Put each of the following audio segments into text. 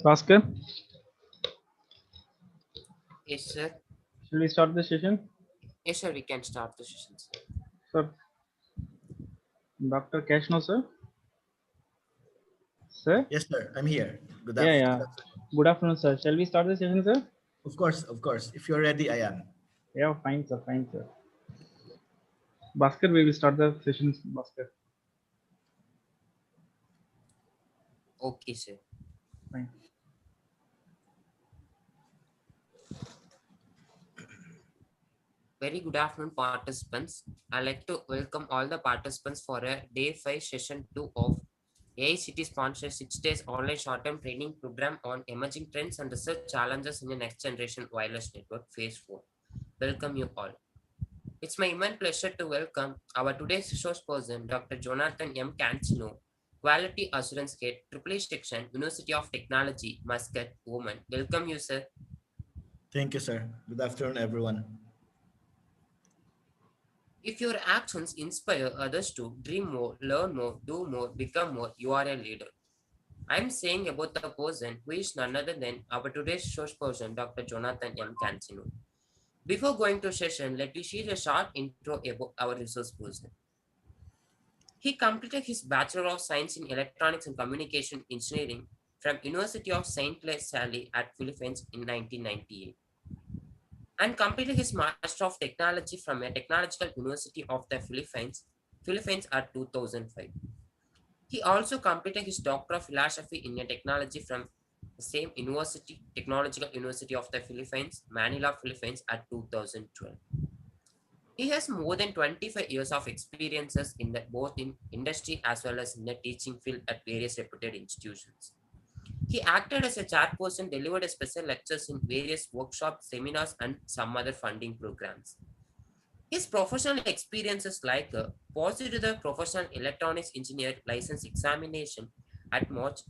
Bhaskar, Yes, sir. shall we start the session? Yes, sir. We can start the session, sir. Sir, Dr. Kashno, sir? Sir? Yes, sir. I'm here. Good Yeah, afternoon. yeah. Good afternoon, sir. Shall we start the session, sir? Of course, of course. If you're ready, I am. Yeah, fine, sir. Fine, sir. Bhaskar, we will start the session, Bhaskar. Okay, sir. Fine. Very good afternoon, participants. I'd like to welcome all the participants for a day 5 session 2 of AICT sponsored 6 days online short-term training program on emerging trends and research challenges in the next generation wireless network phase 4. Welcome you all. It's my immense pleasure to welcome our today's resource person, Dr. Jonathan M. Cancino, Quality Assurance Head, Triple Section, University of Technology, Muscat, Oman. Welcome you, sir. Thank you, sir. Good afternoon, everyone. If your actions inspire others to dream more, learn more, do more, become more, you are a leader. I'm saying about the person who is none other than our today's resource person, Dr. Jonathan M. Cancino. Before going to session, let me share a short intro about our resource person. He completed his Bachelor of Science in Electronics and Communication Engineering from University of St. Louis Sally at Philippines in 1998 and completed his Master of Technology from a Technological University of the Philippines at 2005. He also completed his Doctor of Philosophy in Technology from the same university, Technological University of the Philippines, Manila, Philippines at 2012. He has more than 25 years of experiences in both in industry as well as in the teaching field at various reputed institutions. He acted as a chairperson, delivered special lectures in various workshops, seminars, and some other funding programs. His professional experiences like positive the professional electronics engineer license examination at March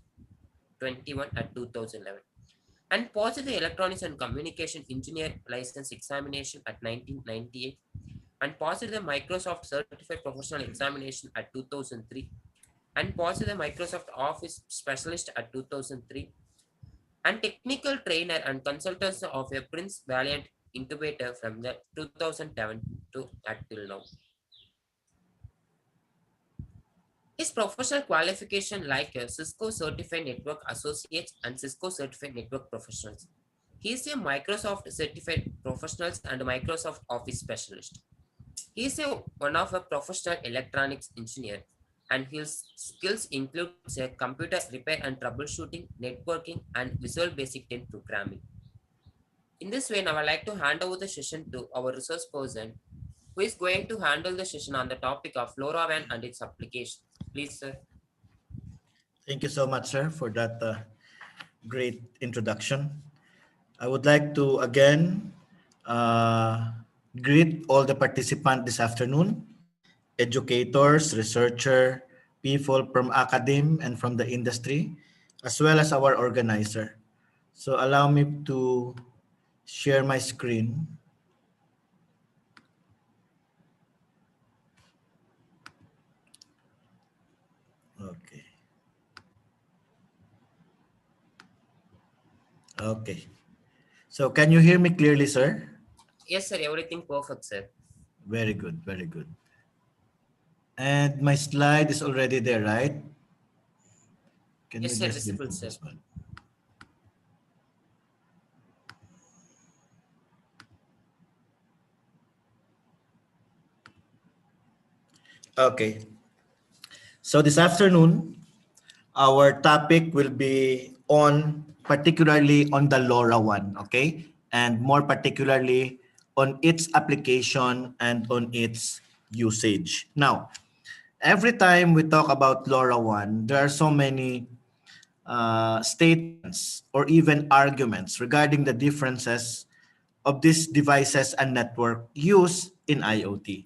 21 at 2011 and positive electronics and communication engineer license examination at 1998 and positive the Microsoft Certified Professional Examination at 2003 and positive the Microsoft Office Specialist at 2003 and technical trainer and consultants of a Prince Valiant incubator from the 2007 to until now. His professional qualification like a Cisco Certified Network Associates and Cisco Certified Network Professionals. He is a Microsoft Certified Professionals and Microsoft Office Specialist. He is one of a professional electronics engineer and his skills includes a computer repair and troubleshooting, networking, and Visual Basic 10 programming. In this way, now I like to hand over the session to our resource person who is going to handle the session on the topic of LoRaWAN and its applications. Please, sir. Thank you so much, sir, for that great introduction. I would like to again uh, greet all the participants this afternoon, educators, researcher, people from academe and from the industry, as well as our organizer. So allow me to share my screen. Okay. Okay. So can you hear me clearly, sir? Yes, sir. Everything perfect, sir. Very good, very good. And my slide is already there, right? Can Yes, we sir. just Visible, remove sir. this one? Okay. So this afternoon, our topic will be on particularly on the LoRa one, okay? And more particularly on its application and on its usage. Now, every time we talk about LoRa one, there are so many statements or even arguments regarding the differences of these devices and network used in IoT.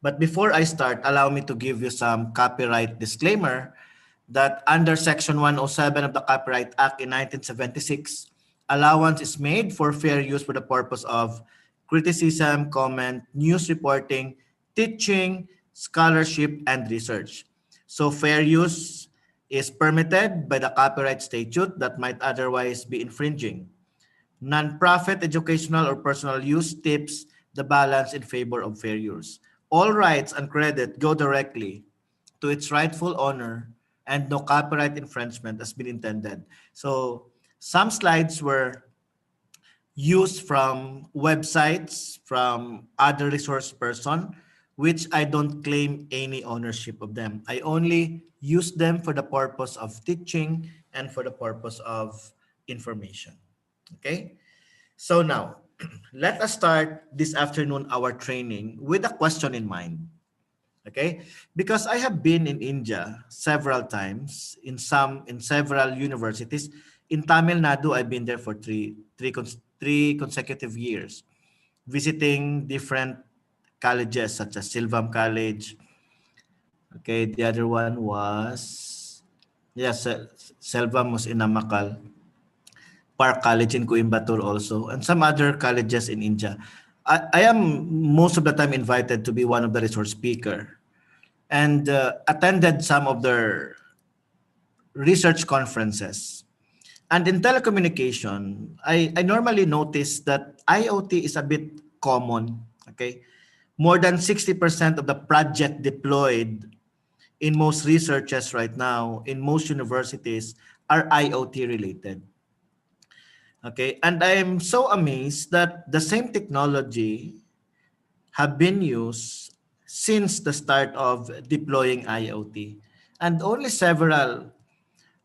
But before I start, allow me to give you some copyright disclaimer that under Section 107 of the Copyright Act in 1976, allowance is made for fair use for the purpose of criticism, comment, news reporting, teaching, scholarship, and research. So fair use is permitted by the copyright statute that might otherwise be infringing. Non-profit, educational, or personal use tips the balance in favor of fair use. All rights and credit go directly to its rightful owner, and no copyright infringement has been intended. So some slides were used from websites, from other resource person, which I don't claim any ownership of them. I only use them for the purpose of teaching and for the purpose of information. Okay? So now, let us start this afternoon our training with a question in mind. Okay? Because I have been in India several times, in several universities. In Tamil Nadu, I've been there for three consecutive years, visiting different colleges such as Silvam College. Okay, the other one was, yes, Silvam was in Namakal. Park College in Coimbatore also, and some other colleges in India. I am most of the time invited to be one of the resource speaker, and attended some of their research conferences. And in telecommunication, I normally notice that IoT is a bit common. Okay, more than 60% of the project deployed in most researches right now in most universities are IoT related. Okay, and I am so amazed that the same technology have been used since the start of deploying IoT, and only several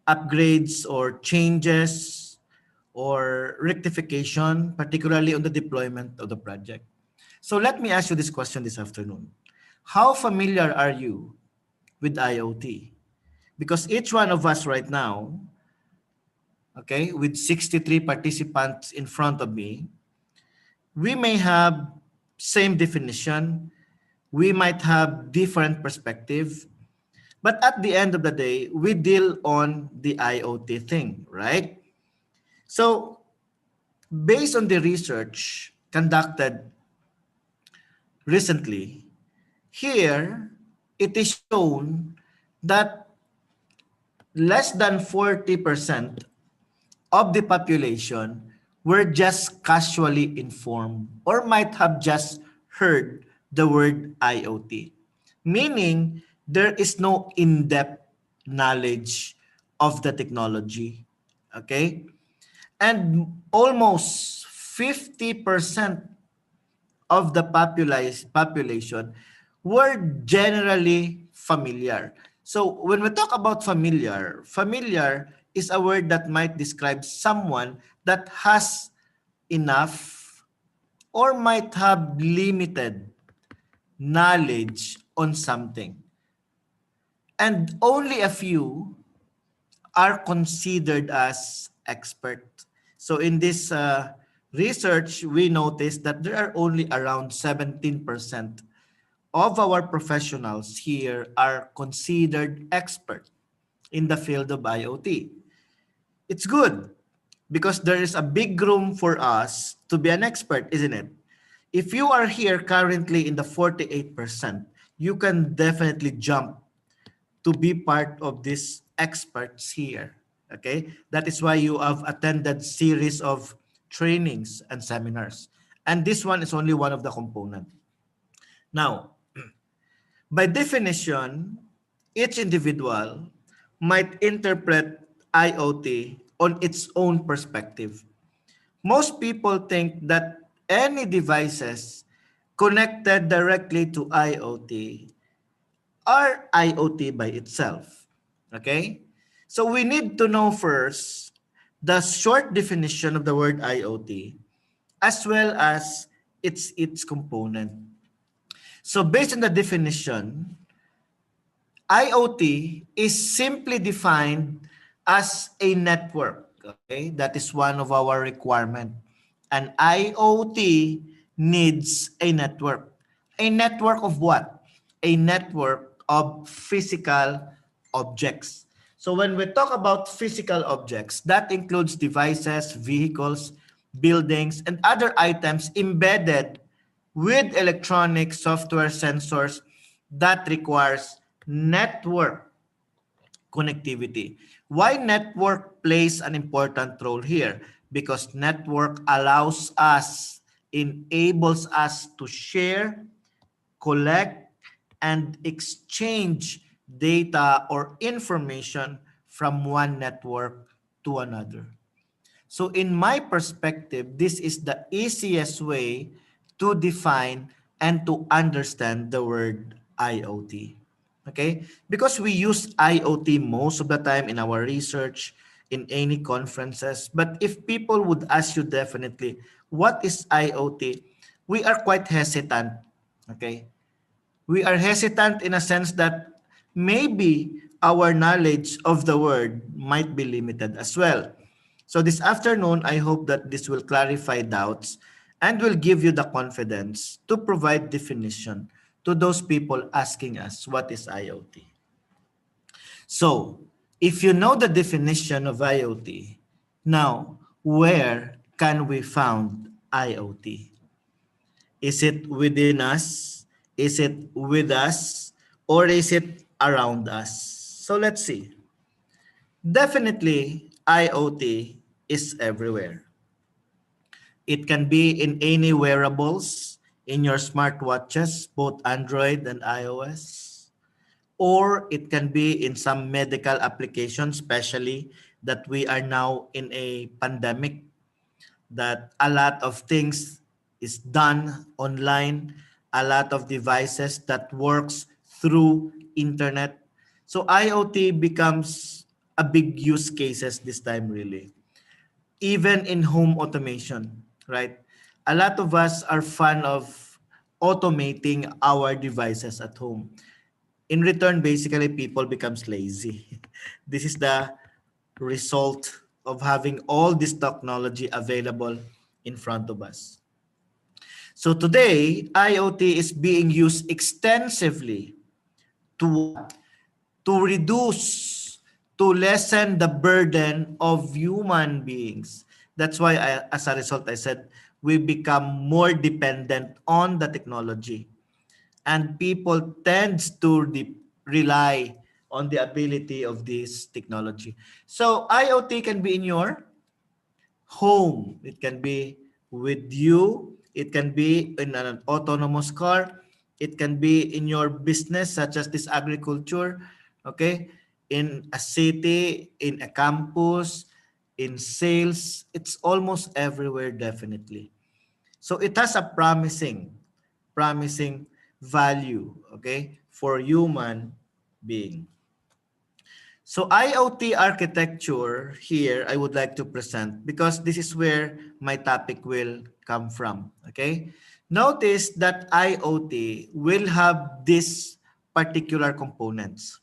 upgrades or changes or rectification, particularly on the deployment of the project. So let me ask you this question this afternoon. How familiar are you with IoT? Because each one of us right now, okay, with 63 participants in front of me, we may have same definition, we might have different perspective, but at the end of the day, we deal on the IoT thing, right? So based on the research conducted recently, here it is shown that less than 40% of the population were just casually informed or might have just heard the word IoT, meaning there is no in-depth knowledge of the technology. Okay? And almost 50% of the population were generally familiar. So when we talk about familiar is a word that might describe someone that has enough or might have limited knowledge on something. And only a few are considered as expert. So in this research, we noticed that there are only around 17% of our professionals here are considered expert in the field of IoT. It's good because there is a big room for us to be an expert, isn't it? If you are here currently in the 48%, you can definitely jump to be part of these experts here. Okay, that is why you have attended series of trainings and seminars, and this one is only one of the components. Now, by definition, each individual might interpret IoT on its own perspective. Most people think that any devices connected directly to IoT are IoT by itself. Okay? So we need to know first the short definition of the word IoT as well as its component. So based on the definition, IoT is simply defined as a network. Okay, that is one of our requirement. An IoT needs a network. A network of what? A network of physical objects. So when we talk about physical objects, that includes devices, vehicles, buildings, and other items embedded with electronic software sensors that requires network connectivity. Why network plays an important role here? Because network allows us, enables us to share, collect, and exchange data or information from one network to another. So in my perspective, this is the easiest way to define and to understand the word IoT. Okay? Because we use IoT most of the time in our research, in any conferences. But if people would ask you definitely, what is IoT? We are quite hesitant. Okay? We are hesitant in a sense that maybe our knowledge of the word might be limited as well. So this afternoon, I hope that this will clarify doubts and will give you the confidence to provide definition to those people asking us, what is IoT? So if you know the definition of IoT, now where can we find IoT? Is it within us? Is it with us? Or is it around us? So let's see. Definitely, IoT is everywhere. It can be in any wearables, in your smartwatches, both Android and iOS, or it can be in some medical applications, especially that we are now in a pandemic, that a lot of things is done online, a lot of devices that works through internet. So IoT becomes a big use cases this time really. Even in home automation, right? A lot of us are fan of automating our devices at home. In return, basically people becomes lazy. This is the result of having all this technology available in front of us. So today, IoT is being used extensively to what? To reduce, to lessen the burden of human beings. That's why, as a result, I said we become more dependent on the technology, and people tends to rely on the ability of this technology. So IoT can be in your home. It can be with you. It can be in an autonomous car. It can be in your business, such as this agriculture, okay? In a city, in a campus, in sales. It's almost everywhere, definitely. So it has a promising value, okay, for human being. So IoT architecture here, I would like to present because this is where my topic will come from, okay? Notice that IoT will have these particular components.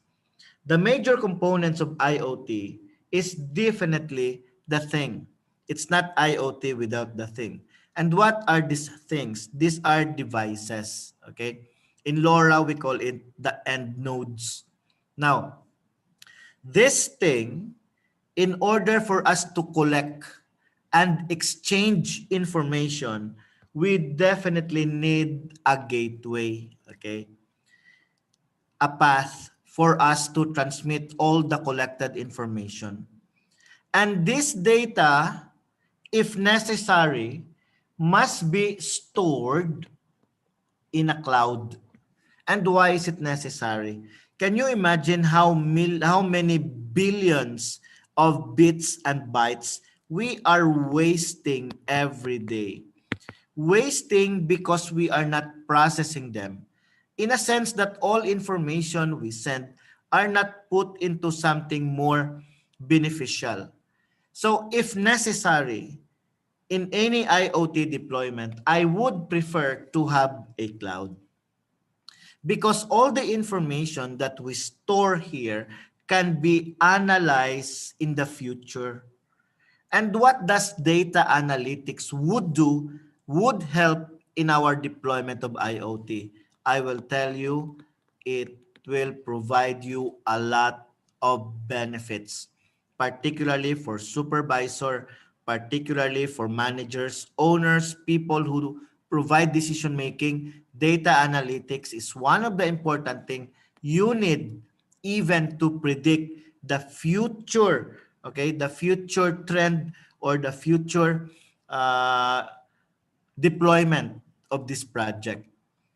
The major components of IoT is definitely the thing. It's not IoT without the thing. And what are these things? These are devices, okay? In LoRa, we call it the end nodes. Now, this thing, in order for us to collect and exchange information, we definitely need a gateway, okay? A path for us to transmit all the collected information. And this data, if necessary, must be stored in a cloud. And why is it necessary? Can you imagine how many billions of bits and bytes we are wasting every day? Wasting because we are not processing them. In a sense that all information we send are not put into something more beneficial. So if necessary, in any IoT deployment, I would prefer to have a cloud, because all the information that we store here can be analyzed in the future. And what does data analytics would do would help in our deployment of IoT? I will tell you, it will provide you a lot of benefits, particularly for supervisor, particularly for managers, owners, people who provide decision making. Data analytics is one of the important things you need even to predict the future, okay, the future trend or the future uh, deployment of this project.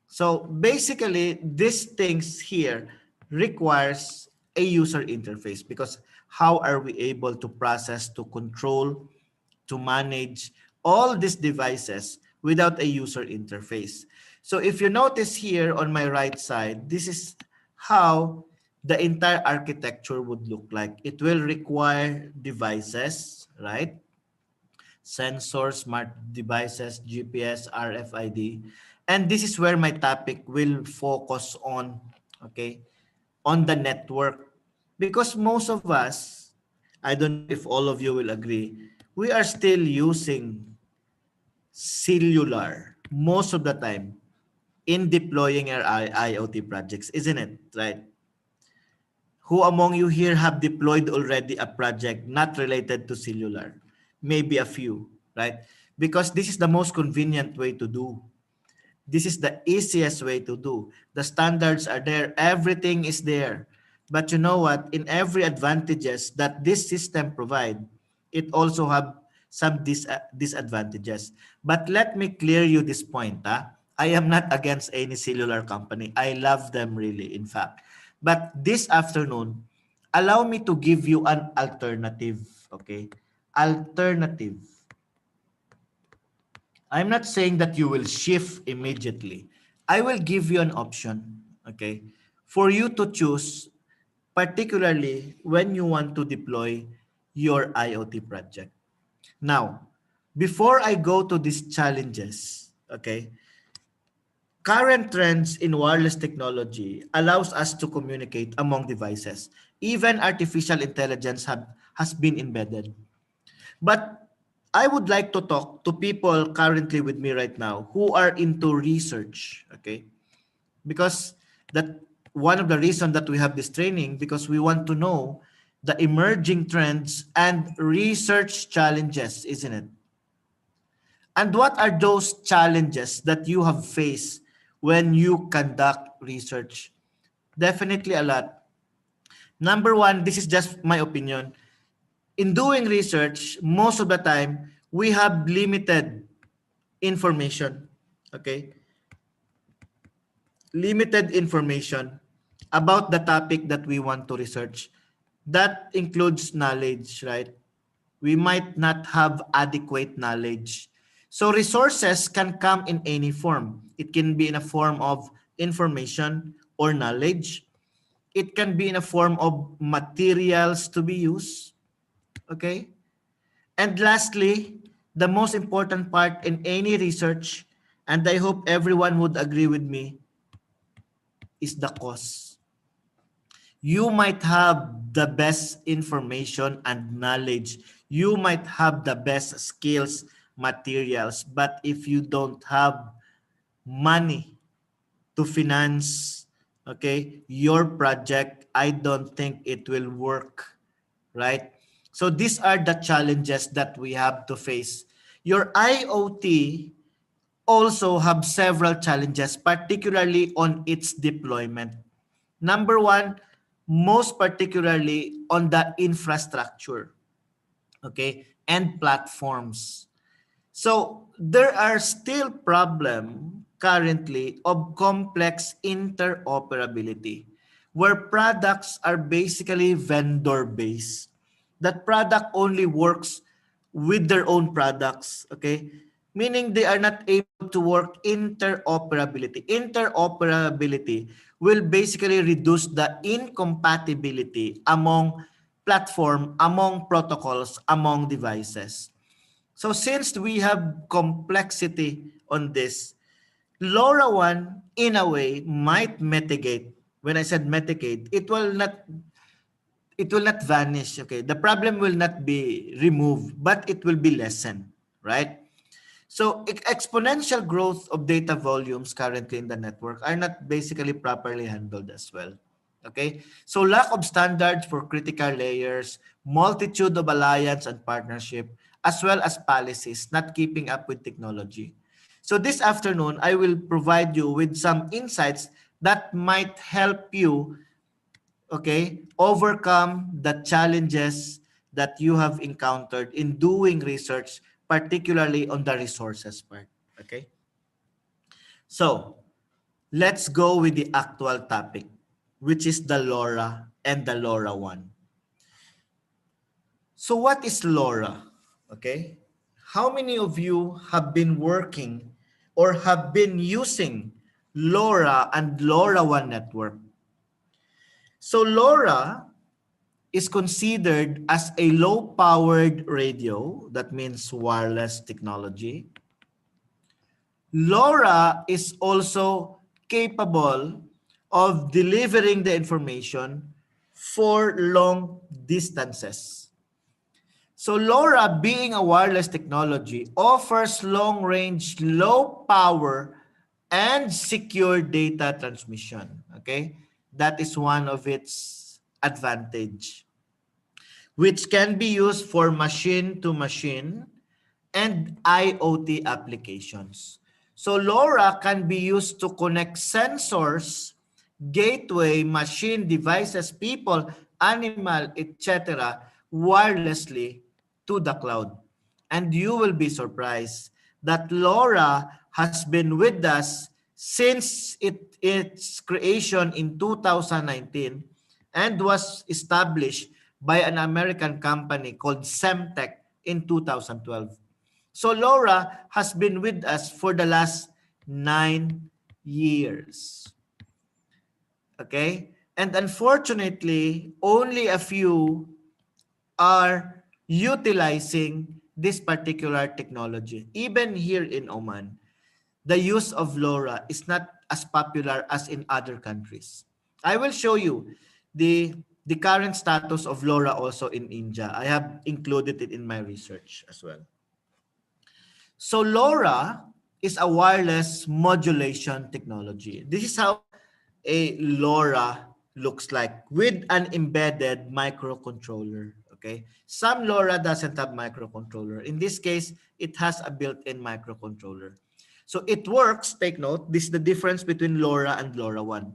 So basically, these things here requires a user interface, because how are we able to process, to control, to manage all these devices without a user interface? So if you notice here on my right side, this is how the entire architecture would look like. It will require devices, right? Sensors, smart devices, GPS, RFID. And this is where my topic will focus on, okay, on the network. Because most of us, I don't know if all of you will agree, we are still using cellular most of the time in deploying our IoT projects, isn't it? Right? Who among you here have deployed already a project not related to cellular? Maybe a few, right? Because this is the most convenient way to do. This is the easiest way to do. The standards are there. Everything is there. But you know what? In every advantages that this system provide, it also have some disadvantages. But let me clear you this point. I am not against any cellular company. I love them really, in fact. But this afternoon, allow me to give you an alternative. Okay? Alternative. I'm not saying that you will shift immediately. I will give you an option, okay, for you to choose, particularly when you want to deploy your IoT project. Now, before I go to these challenges, okay, current trends in wireless technology allows us to communicate among devices. Even artificial intelligence has been embedded. But I would like to talk to people currently with me right now who are into research, okay? Because that one of the reasons that we have this training, because we want to know the emerging trends and research challenges, isn't it? And what are those challenges that you have faced when you conduct research? Definitely a lot. Number one, this is just my opinion. In doing research, most of the time, we have limited information. Okay? Limited information about the topic that we want to research. That includes knowledge, right? We might not have adequate knowledge. So resources can come in any form. It can be in a form of information or knowledge. It can be in a form of materials to be used. Okay? And lastly, the most important part in any research, and I hope everyone would agree with me, is the cost. You might have the best information and knowledge. You might have the best skills, materials, but if you don't have money to finance, okay, your project, I don't think it will work, right? So these are the challenges that we have to face. Your IoT also have several challenges, particularly on its deployment. Number one, most particularly on the infrastructure, okay, and platforms. So there are still problem currently of complex interoperability where products are basically vendor based. That product only works with their own products, okay? Meaning they are not able to work interoperability. Interoperability will basically reduce the incompatibility among platform, among protocols, among devices. So since we have complexity on this, LoRaWAN in a way might mitigate. When I said mitigate, it will not vanish. Okay, the problem will not be removed, but it will be lessened, right? So exponential growth of data volumes currently in the network are not basically properly handled as well. Okay, so lack of standards for critical layers, multitude of alliance and partnership, as well as policies not keeping up with technology. So this afternoon, I will provide you with some insights that might help you okay, overcome the challenges that you have encountered in doing research, particularly on the resources part. Okay. So let's go with the actual topic, which is the LoRa and the LoRa 1. So what is LoRa? Okay. How many of you have been working or have been using LoRa and LoRa 1 network? So LoRa is considered as a low-powered radio, that means wireless technology. LoRa is also capable of delivering the information for long distances. So LoRa, being a wireless technology, offers long-range, low-power, and secure data transmission. Okay, that is one of its advantage, which can be used for machine-to-machine and IoT applications. So LoRa can be used to connect sensors, gateway, machine devices, people, animal, etc. wirelessly to the cloud. And you will be surprised that LoRa has been with us since its creation in 2019 and was established by an American company called Semtech in 2012. So LoRa has been with us for the last 9 years. Okay? And unfortunately, only a few are utilizing this particular technology. Even here in Oman, the use of LoRa is not as popular as in other countries. I will show you the the current status of LoRa also in India. I have included it in my research as well. So LoRa is a wireless modulation technology. This is how a LoRa looks like with an embedded microcontroller. Okay, some LoRa doesn't have microcontroller. In this case, it has a built-in microcontroller. So it works. Take note. This is the difference between LoRa and LoRa 1.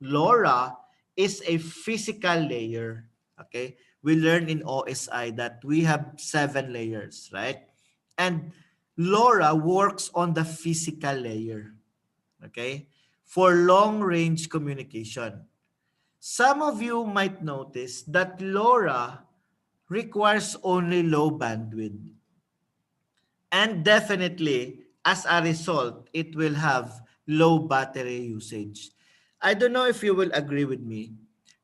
LoRa is a physical layer. Okay, we learned in OSI that we have 7 layers, right? And LoRa works on the physical layer. Okay, for long-range communication. Some of you might notice that LoRa requires only low bandwidth. And definitely, as a result, it will have low battery usage. I don't know if you will agree with me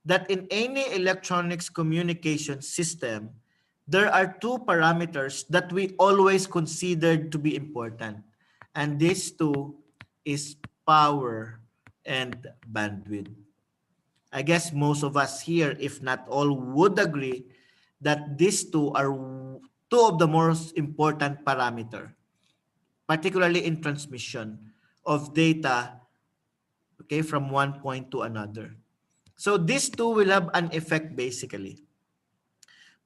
that in any electronics communication system, there are two parameters that we always considered to be important. And these two is power and bandwidth. I guess most of us here, if not all, would agree that these two are two of the most important parameter, particularly in transmission of data, okay, from one point to another. So these two will have an effect basically.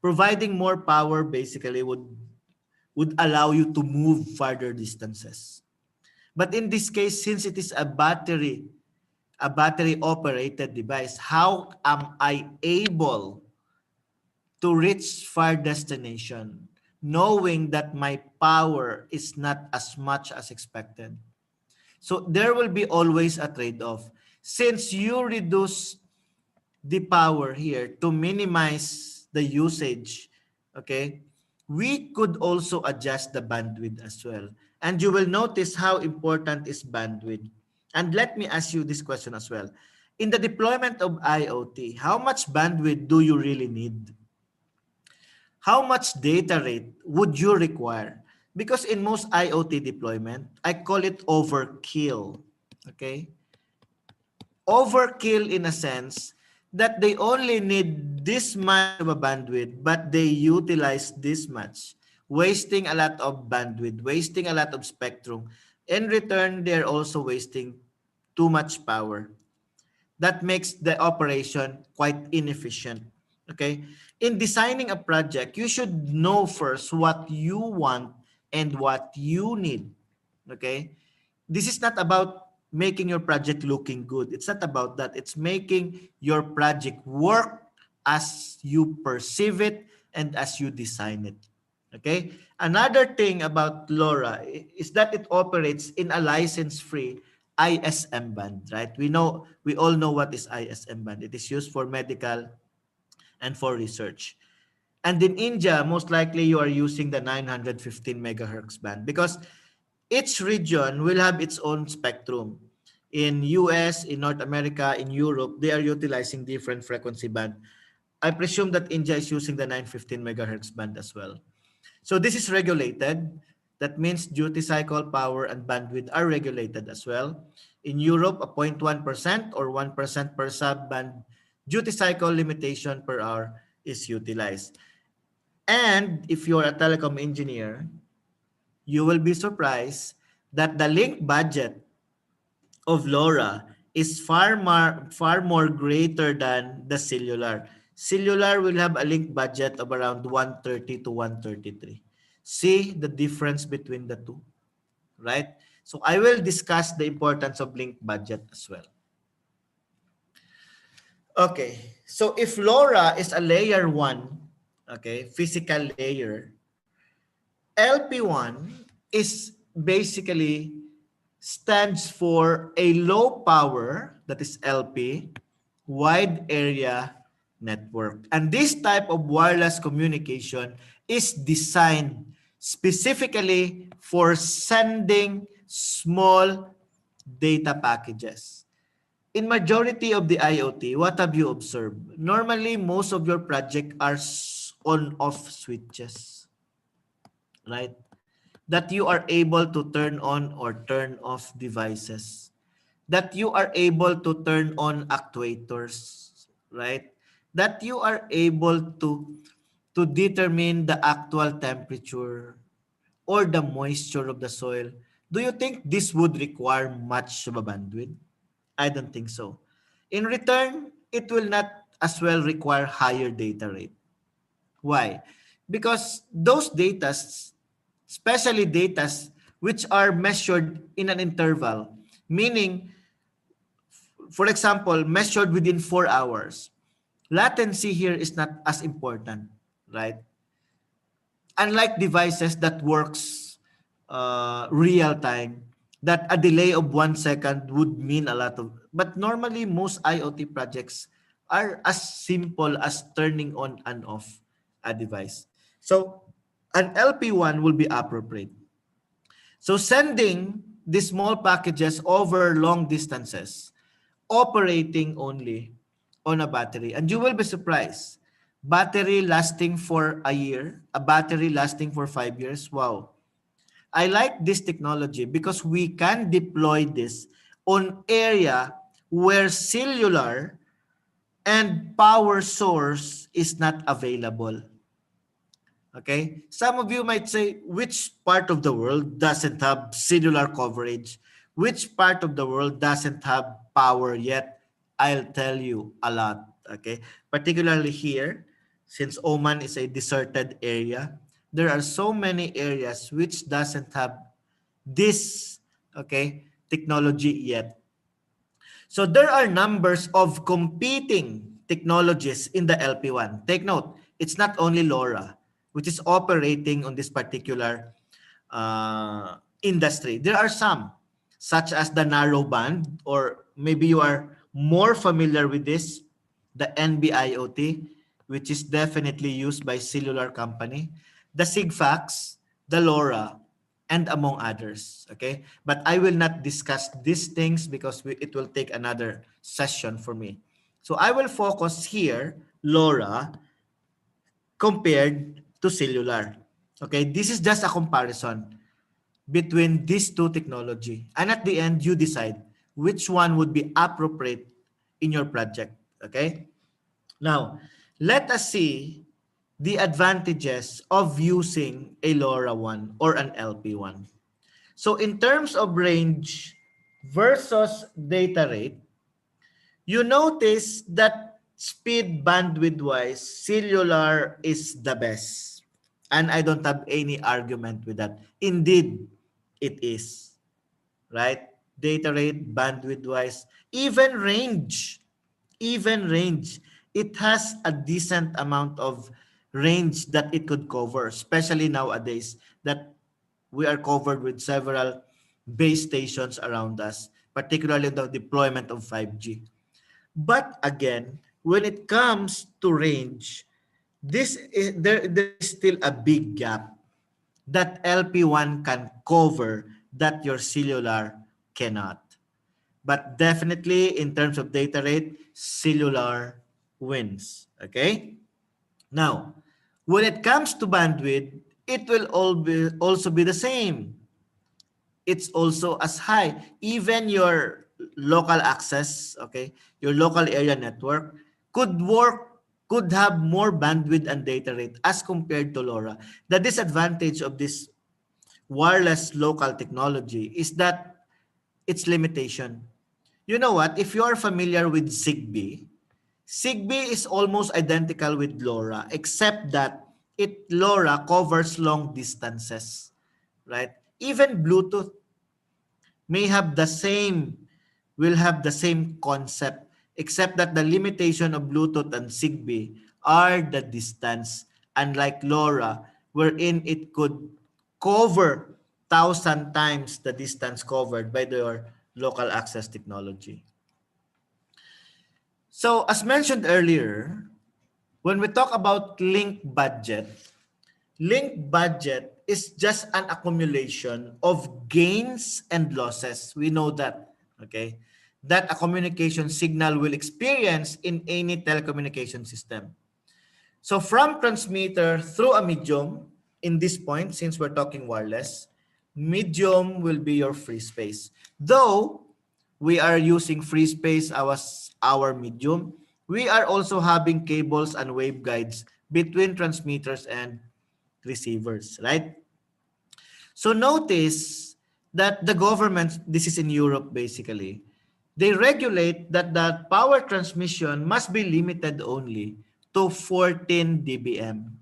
Providing more power basically would allow you to move farther distances. But in this case, since it is a battery operated device, how am I able to reach far destination knowing that my power is not as much as expected? So there will be always a trade-off. Since you reduce the power here to minimize the usage, okay, we could also adjust the bandwidth as well. And you will notice how important is bandwidth. And let me ask you this question as well. In the deployment of IoT, how much bandwidth do you really need? How much data rate would you require? Because in most IoT deployment, I call it overkill. Okay? Overkill in a sense that they only need this much of a bandwidth, but they utilize this much, wasting a lot of bandwidth, wasting a lot of spectrum. In return, they're also wasting too much power. That makes the operation quite inefficient. Okay? In designing a project, you should know first what you want and what you need. Okay? This is not about making your project looking good. It's not about that. It's making your project work as you perceive it and as you design it. Okay? Another thing about LoRa is that it operates in a license-free ISM band, right? We all know what is ISM band. It is used for medical and for research. And in India, most likely you are using the 915 megahertz band because each region will have its own spectrum. In US, in North America, in Europe, they are utilizing different frequency band. I presume that India is using the 915 megahertz band as well. So this is regulated. That means duty cycle, power, and bandwidth are regulated as well. In Europe, a 0.1% or 1% per sub-band duty cycle limitation per hour is utilized. And if you're a telecom engineer, you will be surprised that the link budget of LoRa is far more greater than the cellular. Cellular will have a link budget of around 130 to 133. See the difference between the two, right? So I will discuss the importance of link budget as well. Okay, so if LoRa is a layer 1, okay, physical layer, LP1 is basically stands for a low power, that is LP, wide area network. And this type of wireless communication is designed specifically for sending small data packages. In majority of the IoT, what have you observed? Normally, most of your project are on-off switches, right? That you are able to turn on or turn off devices, that you are able to turn on actuators, right? That you are able to determine the actual temperature or the moisture of the soil. Do you think this would require much of a bandwidth? I don't think so. In return, it will not as well require higher data rate. Why? Because those data, especially data which are measured in an interval, meaning, for example, measured within 4 hours, latency here is not as important, right? Unlike devices that works real time, that a delay of 1 second would mean a lot of, but normally most IoT projects are as simple as turning on and off a device. So an LP1 will be appropriate. So sending these small packages over long distances, operating only on a battery. And you will be surprised. Battery lasting for a year, a battery lasting for 5 years. Wow. I like this technology because we can deploy this on area where cellular and power source is not available. Okay? Some of you might say, which part of the world doesn't have cellular coverage? Which part of the world doesn't have power yet? I'll tell you a lot. Okay? Particularly here, since Oman is a deserted area, there are so many areas which doesn't have this, okay, technology yet. So there are numbers of competing technologies in the LP1. Take note, it's not only LoRa, which is operating on this particular industry. There are some, such as the narrowband, or maybe you are more familiar with this, the NB-IoT, which is definitely used by cellular company, the SIGFAX, the LoRa, and among others. Okay, but I will not discuss these things because it will take another session for me. So I will focus here LoRa compared to cellular. Okay, this is just a comparison between these two technology, and at the end you decide which one would be appropriate in your project. Okay, now let us see the advantages of using a LoRaWAN or an LP1. So in terms of range versus data rate, you notice that speed bandwidth wise, cellular is the best. And I don't have any argument with that. Indeed, it is. Right? data rate, bandwidth wise, even range. Even range. It has a decent amount of range that it could cover, especially nowadays that we are covered with several base stations around us, particularly the deployment of 5G. But again, when it comes to range, there is still a big gap that LP1 can cover that your cellular cannot. But definitely in terms of data rate, cellular wins. Okay? Now, when it comes to bandwidth, it will also be the same. It's also as high. Even your local access, okay, your local area network could have more bandwidth and data rate as compared to LoRa. The disadvantage of this wireless local technology is that its limitation. You know what? If you are familiar with Zigbee, Zigbee is almost identical with LoRa, except that LoRa covers long distances, right? Even Bluetooth may have the same will have the same concept, except that the limitation of Bluetooth and Zigbee are the distance, unlike LoRa, wherein it could cover 1,000 times the distance covered by your local access technology. So as mentioned earlier, when we talk about link budget is just an accumulation of gains and losses. We know that, okay? That a communication signal will experience in any telecommunication system. So from transmitter through a medium, in this point, since we're talking wireless, medium will be your free space. Though we are using free space as our medium, we are also having cables and waveguides between transmitters and receivers, right? So notice that the government, this is in Europe basically, they regulate that the power transmission must be limited only to 14 dBm,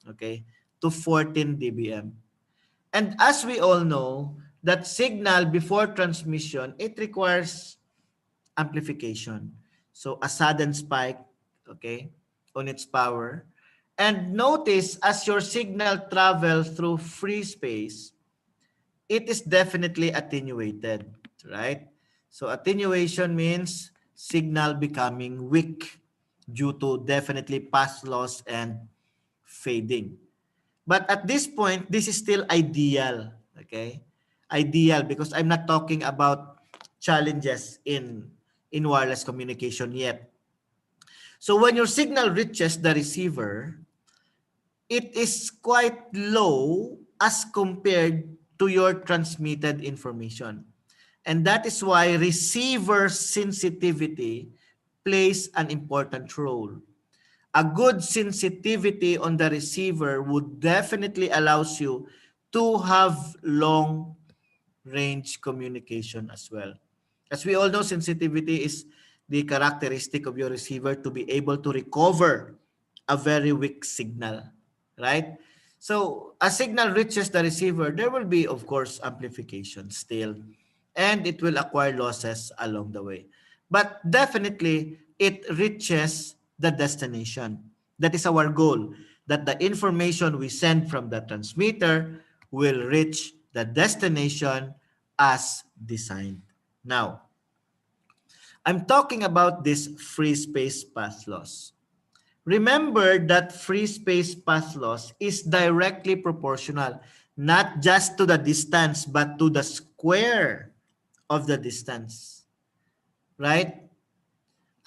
okay? To 14 dBm. And as we all know, that signal before transmission, it requires amplification. So a sudden spike, okay, on its power. And notice as your signal travels through free space, it is definitely attenuated, right? So attenuation means signal becoming weak due to definitely path loss and fading. But at this point, this is still ideal, okay? Ideal because I'm not talking about challenges in wireless communication yet. So when your signal reaches the receiver, it is quite low as compared to your transmitted information. And that is why receiver sensitivity plays an important role. A good sensitivity on the receiver would definitely allows you to have long range communication as well. As we all know, sensitivity is the characteristic of your receiver to be able to recover a very weak signal, right? So a signal reaches the receiver, there will be, of course, amplification still, and it will acquire losses along the way. But definitely, it reaches the destination. That is our goal, that the information we send from the transmitter will reach the destination as designed. Now, I'm talking about this free space path loss. Remember that free space path loss is directly proportional, not just to the distance, but to the square of the distance, right?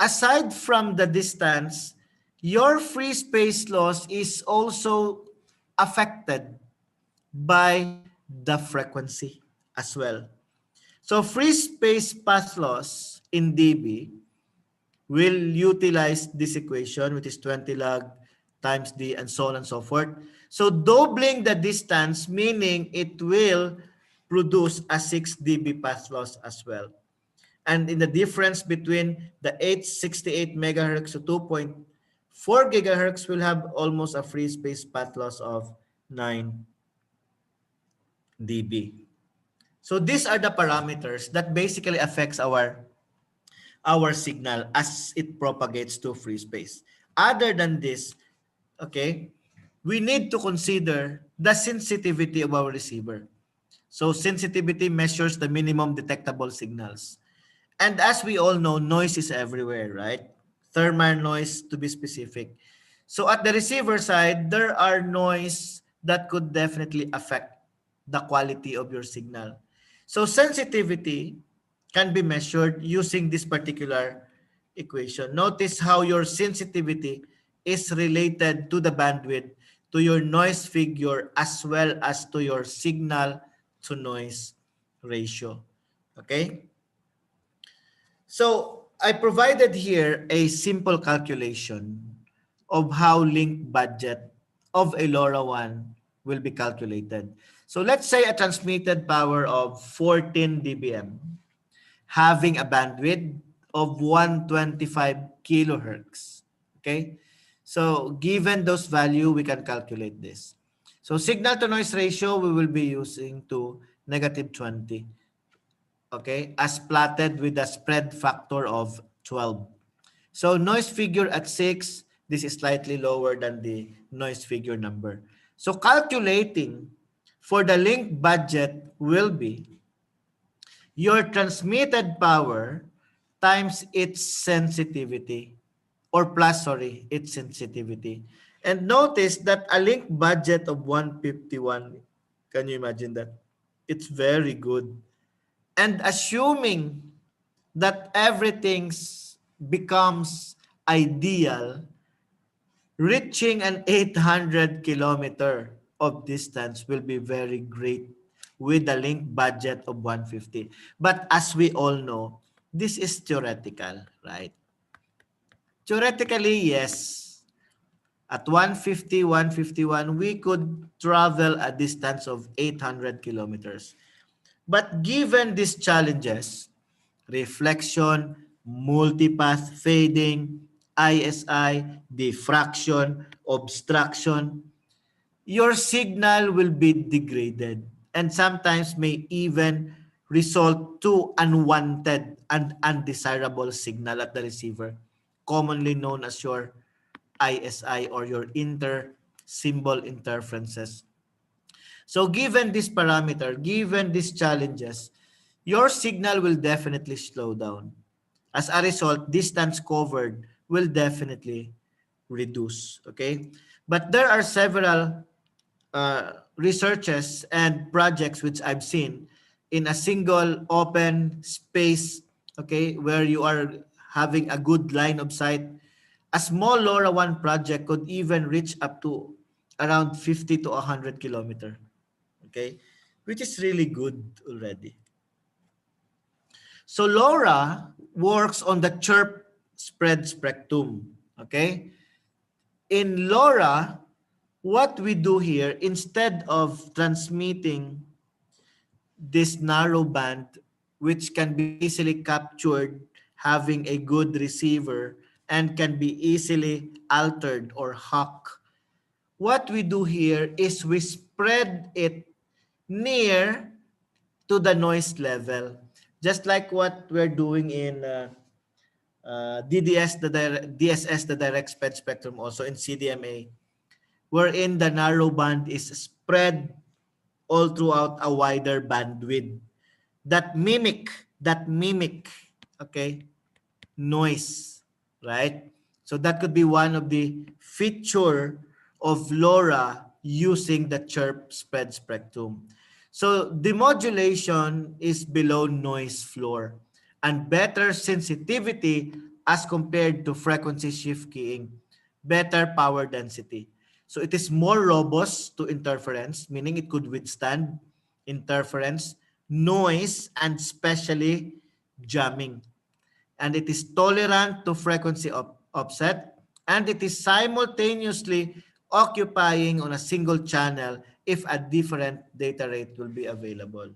Aside from the distance, your free space loss is also affected by the frequency as well. So free space path loss in dB will utilize this equation, which is 20 log times d and so on and so forth. So doubling the distance, meaning it will produce a 6 dB path loss as well. And in the difference between the 868 megahertz to 2.4 gigahertz will have almost a free space path loss of 9 dB. So these are the parameters that basically affects our signal as it propagates to free space. Other than this, okay, we need to consider the sensitivity of our receiver. So sensitivity measures the minimum detectable signals. And as we all know, noise is everywhere, right? Thermal noise to be specific. So at the receiver side, there are noise that could definitely affect the quality of your signal. So sensitivity can be measured using this particular equation. Notice how your sensitivity is related to the bandwidth, to your noise figure, as well as to your signal to noise ratio. Okay? So I provided here a simple calculation of how link budget of a LoRaWAN will be calculated. So let's say a transmitted power of 14 dBm having a bandwidth of 125 kilohertz. Okay? So given those value, we can calculate this. So signal to noise ratio, we will be using to -20. Okay, as plotted with a spread factor of 12. So noise figure at 6, this is slightly lower than the noise figure number. So calculating for the link budget will be your transmitted power times its sensitivity, or plus, sorry, its sensitivity. And notice that a link budget of 151, can you imagine that? It's very good. And assuming that everything becomes ideal, reaching an 800-kilometer of distance will be very great with a link budget of 150. But as we all know, this is theoretical, right? Theoretically, yes. At 150, 151, we could travel a distance of 800 kilometers. But given these challenges, reflection, multipath fading, ISI, diffraction, obstruction, your signal will be degraded and sometimes may even result to unwanted and undesirable signal at the receiver, commonly known as your ISI or your inter-symbol interferences. So given this parameter, given these challenges, your signal will definitely slow down. As a result, distance covered will definitely reduce. Okay, but there are several researches and projects which I've seen in a single open space. Okay, where you are having a good line of sight. A small LoRaWAN project could even reach up to around 50 to 100 kilometer. Okay, which is really good already. So LoRa works on the chirp spread spectrum. Okay, in LoRa, what we do here, instead of transmitting this narrow band, which can be easily captured having a good receiver and can be easily altered or hacked, what we do here is we spread it near to the noise level, just like what we're doing in DSS, the direct spread spectrum, also in CDMA, wherein the narrow band is spread all throughout a wider bandwidth that mimic, okay, noise, right? So that could be one of the feature of LoRa using the chirp spread spectrum. So demodulation is below noise floor and better sensitivity as compared to frequency shift keying, better power density. So it is more robust to interference, meaning it could withstand interference, noise, and especially jamming. And it is tolerant to frequency offset, and it is simultaneously occupying on a single channel if a different data rate will be available.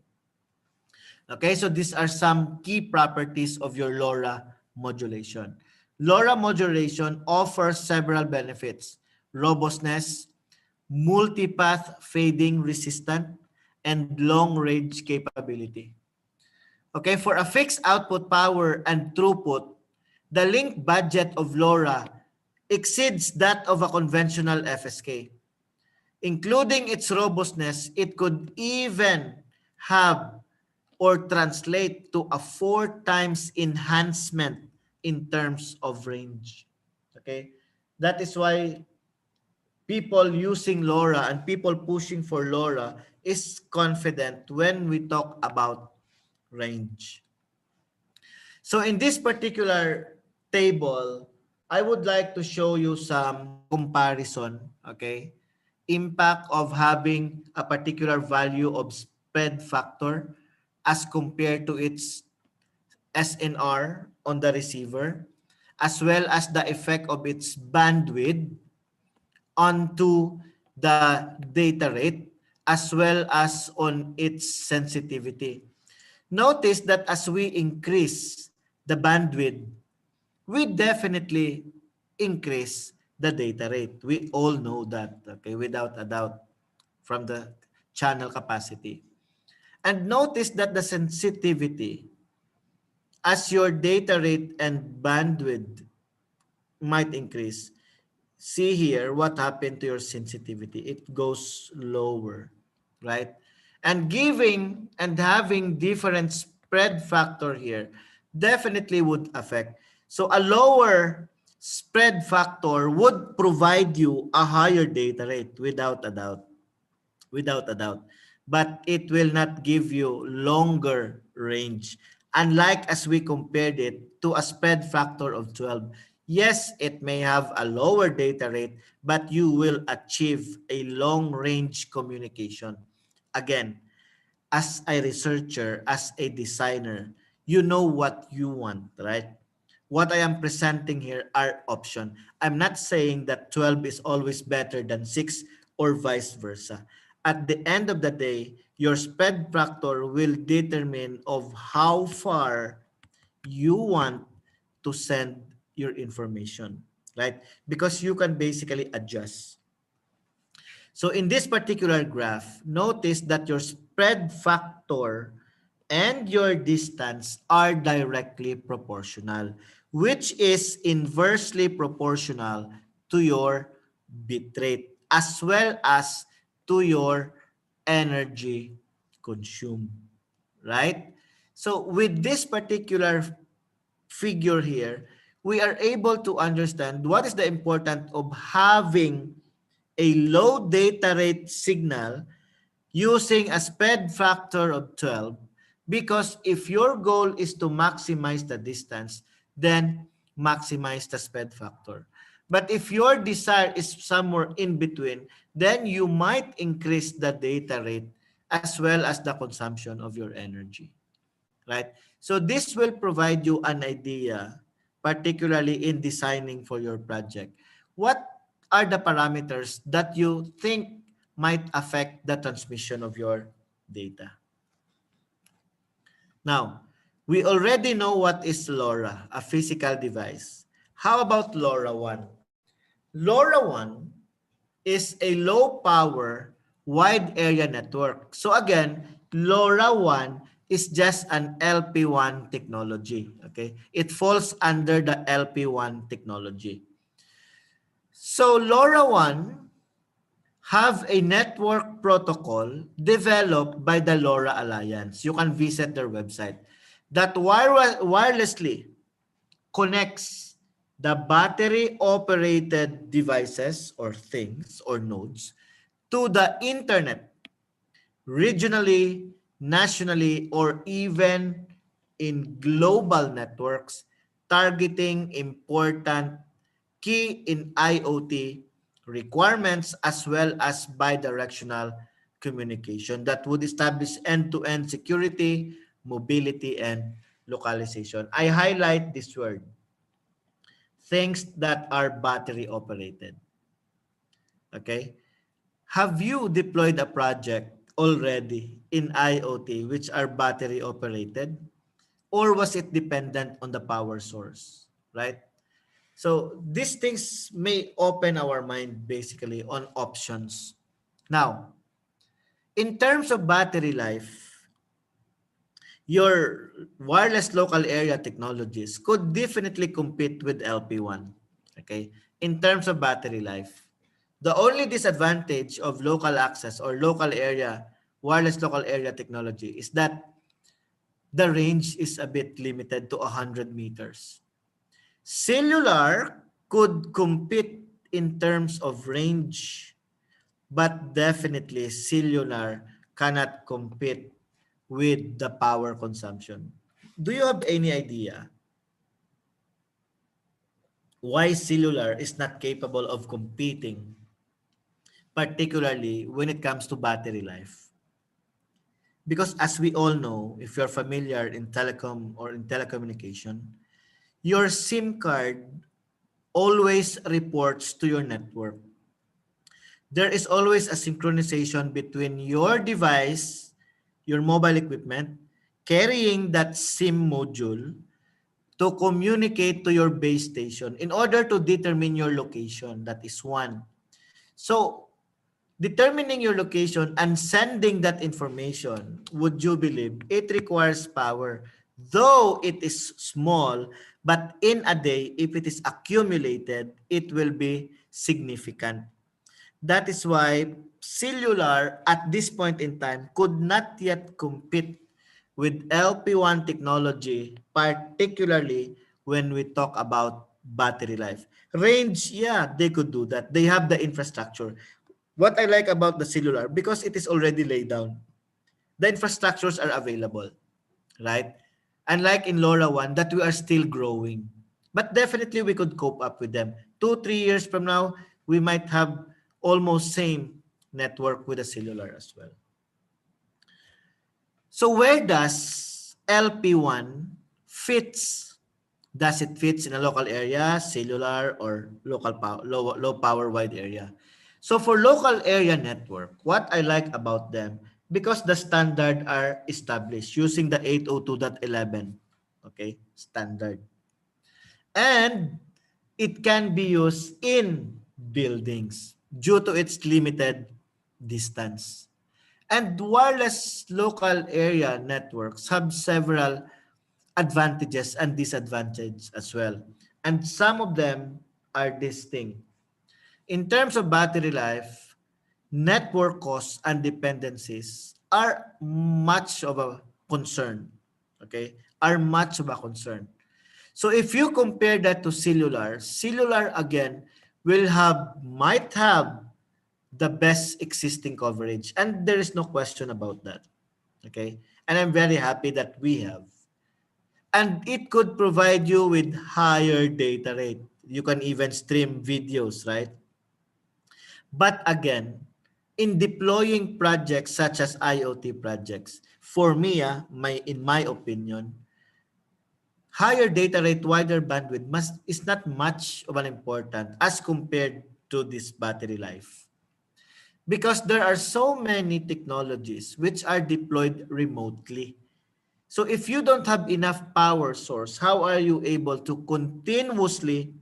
Okay, so these are some key properties of your LoRa modulation. LoRa modulation offers several benefits: robustness, multipath fading resistant, and long-range capability. Okay, for a fixed output power and throughput, the link budget of LoRa exceeds that of a conventional FSK. Including its robustness, it could even have or translate to a 4 times enhancement in terms of range. Okay? That is why people using LoRa and people pushing for LoRa is confident when we talk about range. So in this particular table, I would like to show you some comparison, okay? Impact of having a particular value of spread factor as compared to its SNR on the receiver, as well as the effect of its bandwidth onto the data rate, as well as on its sensitivity. Notice that as we increase the bandwidth, we definitely increase the data rate. We all know that, okay, without a doubt, from the channel capacity. And notice that the sensitivity, as your data rate and bandwidth might increase, see here what happened to your sensitivity. It goes lower, right? And giving and having different spread factor here definitely would affect. So a lower spread factor would provide you a higher data rate without a doubt. Without a doubt. But it will not give you longer range. Unlike as we compared it to a spread factor of 12. Yes, it may have a lower data rate, but you will achieve a long range communication. Again, as a researcher, as a designer, you know what you want, right? What I am presenting here are options. I'm not saying that 12 is always better than 6 or vice versa. At the end of the day, your spread factor will determine of how far you want to send your information, right? Because you can basically adjust. So in this particular graph, notice that your spread factor and your distance are directly proportional, which is inversely proportional to your bit rate as well as to your energy consumed, right? So with this particular figure here, we are able to understand what is the importance of having a low data rate signal using a spread factor of 12, because if your goal is to maximize the distance, then maximize the spread factor. But if your desire is somewhere in between, then you might increase the data rate as well as the consumption of your energy, right? So this will provide you an idea, particularly in designing for your project. What are the parameters that you think might affect the transmission of your data? Now, we already know what is LoRa, a physical device. How about LoRaWAN? LoRaWAN is a low power wide area network. So again, LoRaWAN is just an LP1 technology. Okay, it falls under the LP1 technology. So LoRaWAN have a network protocol developed by the LoRa Alliance. You can visit their website that wirelessly connects the battery operated devices or things or nodes to the internet regionally, nationally, or even in global networks, targeting important key in IoT requirements as well as bidirectional communication that would establish end-to-end security, mobility, and localization. I highlight this word, things that are battery operated. Okay? Have you deployed a project already in IoT which are battery operated? Or was it dependent on the power source, right? So these things may open our mind basically on options. Now, In terms of battery life, your wireless local area technologies could definitely compete with LP1. Okay, in terms of battery life, the only disadvantage of local access or local area wireless local area technology is that the range is a bit limited to 100 meters. Cellular could compete in terms of range, but definitely cellular cannot compete with the power consumption. Do you have any idea why cellular is not capable of competing, particularly when it comes to battery life? Because as we all know, if you're familiar in telecom or in telecommunication, your SIM card always reports to your network. There is always a synchronization between your device, your mobile equipment, carrying that SIM module to communicate to your base station in order to determine your location. That is one. So, determining your location and sending that information, would you believe, it requires power. Though it is small, but in a day, if it is accumulated, it will be significant. That is why cellular at this point in time could not yet compete with LP1 technology, particularly when we talk about battery life. Range, yeah, they could do that. They have the infrastructure. What I like about the cellular, because it is already laid down, the infrastructures are available, right? Unlike in LoRaWAN, that we are still growing. But definitely we could cope up with them. 2, 3 years from now, we might have almost same network with a cellular as well. So where does LP1 fits? Does it fits in a local area, cellular, or local low power wide area? So for local area network, what I like about them, because the standard are established using the 802.11, okay, standard. And it can be used in buildings due to its limited distance. And wireless local area networks have several advantages and disadvantages as well. And some of them are distinct. In terms of battery life, network costs and dependencies are much of a concern. Okay? Are much of a concern. So if you compare that to cellular, cellular again might have the best existing coverage. And there is no question about that. Okay? And I'm very happy that we have. And it could provide you with higher data rate. You can even stream videos, right? But again, in deploying projects such as IoT projects, for me, in my opinion, higher data rate, wider bandwidth is not much of an important as compared to this battery life. Because there are so many technologies which are deployed remotely. So if you don't have enough power source, how are you able to continuously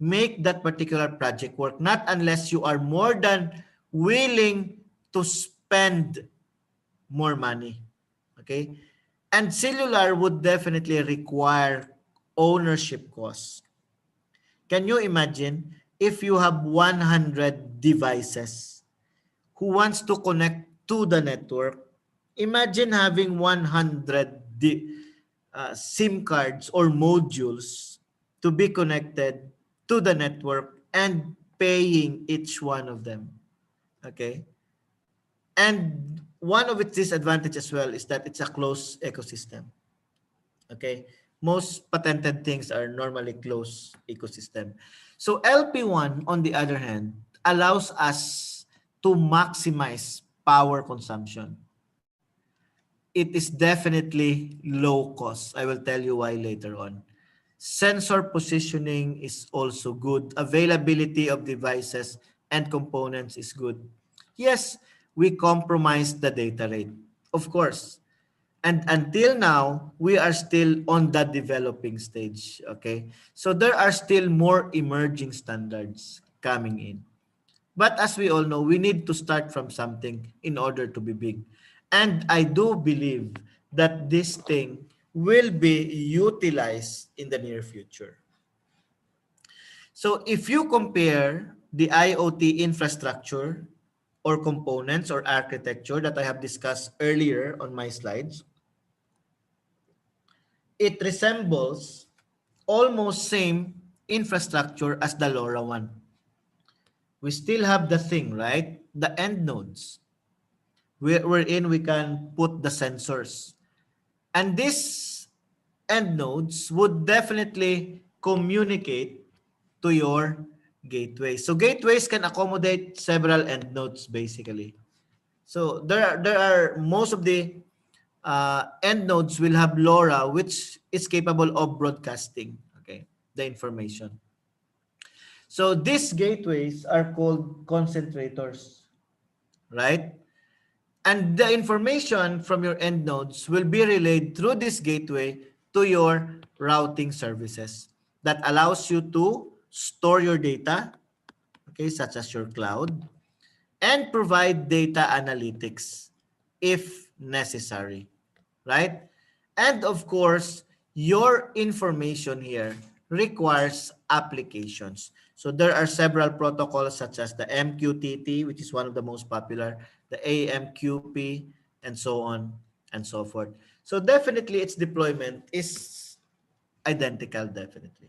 make that particular project work? Not unless you are more than willing to spend more money. Okay? And cellular would definitely require ownership costs. Can you imagine if you have 100 devices who wants to connect to the network? Imagine having 100 SIM cards or modules to be connected to the network and paying each one of them. Okay? And one of its disadvantages as well is that it's a closed ecosystem. Okay? Most patented things are normally closed ecosystem. So LP1, on the other hand, allows us to maximize power consumption. It is definitely low cost. I will tell you why later on. Sensor positioning is also good. Availability of devices and components is good. Yes, we compromise the data rate, of course. And until now, we are still on the developing stage. Okay. So there are still more emerging standards coming in. But as we all know, we need to start from something in order to be big. And I do believe that this thing will be utilized in the near future. So if you compare the IoT infrastructure or components or architecture that I have discussed earlier on my slides, it resembles almost same infrastructure as the LoRa one. We still have the thing, right? The end nodes wherein we can put the sensors. And these end nodes would definitely communicate to your gateway. So gateways can accommodate several end nodes basically. So there are most of the end nodes will have LoRa, which is capable of broadcasting, okay, the information. So these gateways are called concentrators, right? And the information from your end nodes will be relayed through this gateway to your routing services that allows you to store your data, okay, such as your cloud, and provide data analytics if necessary, right? And of course, your information here requires applications. So there are several protocols such as the MQTT, which is one of the most popular, the AMQP, and so on and so forth. So definitely its deployment is identical, definitely.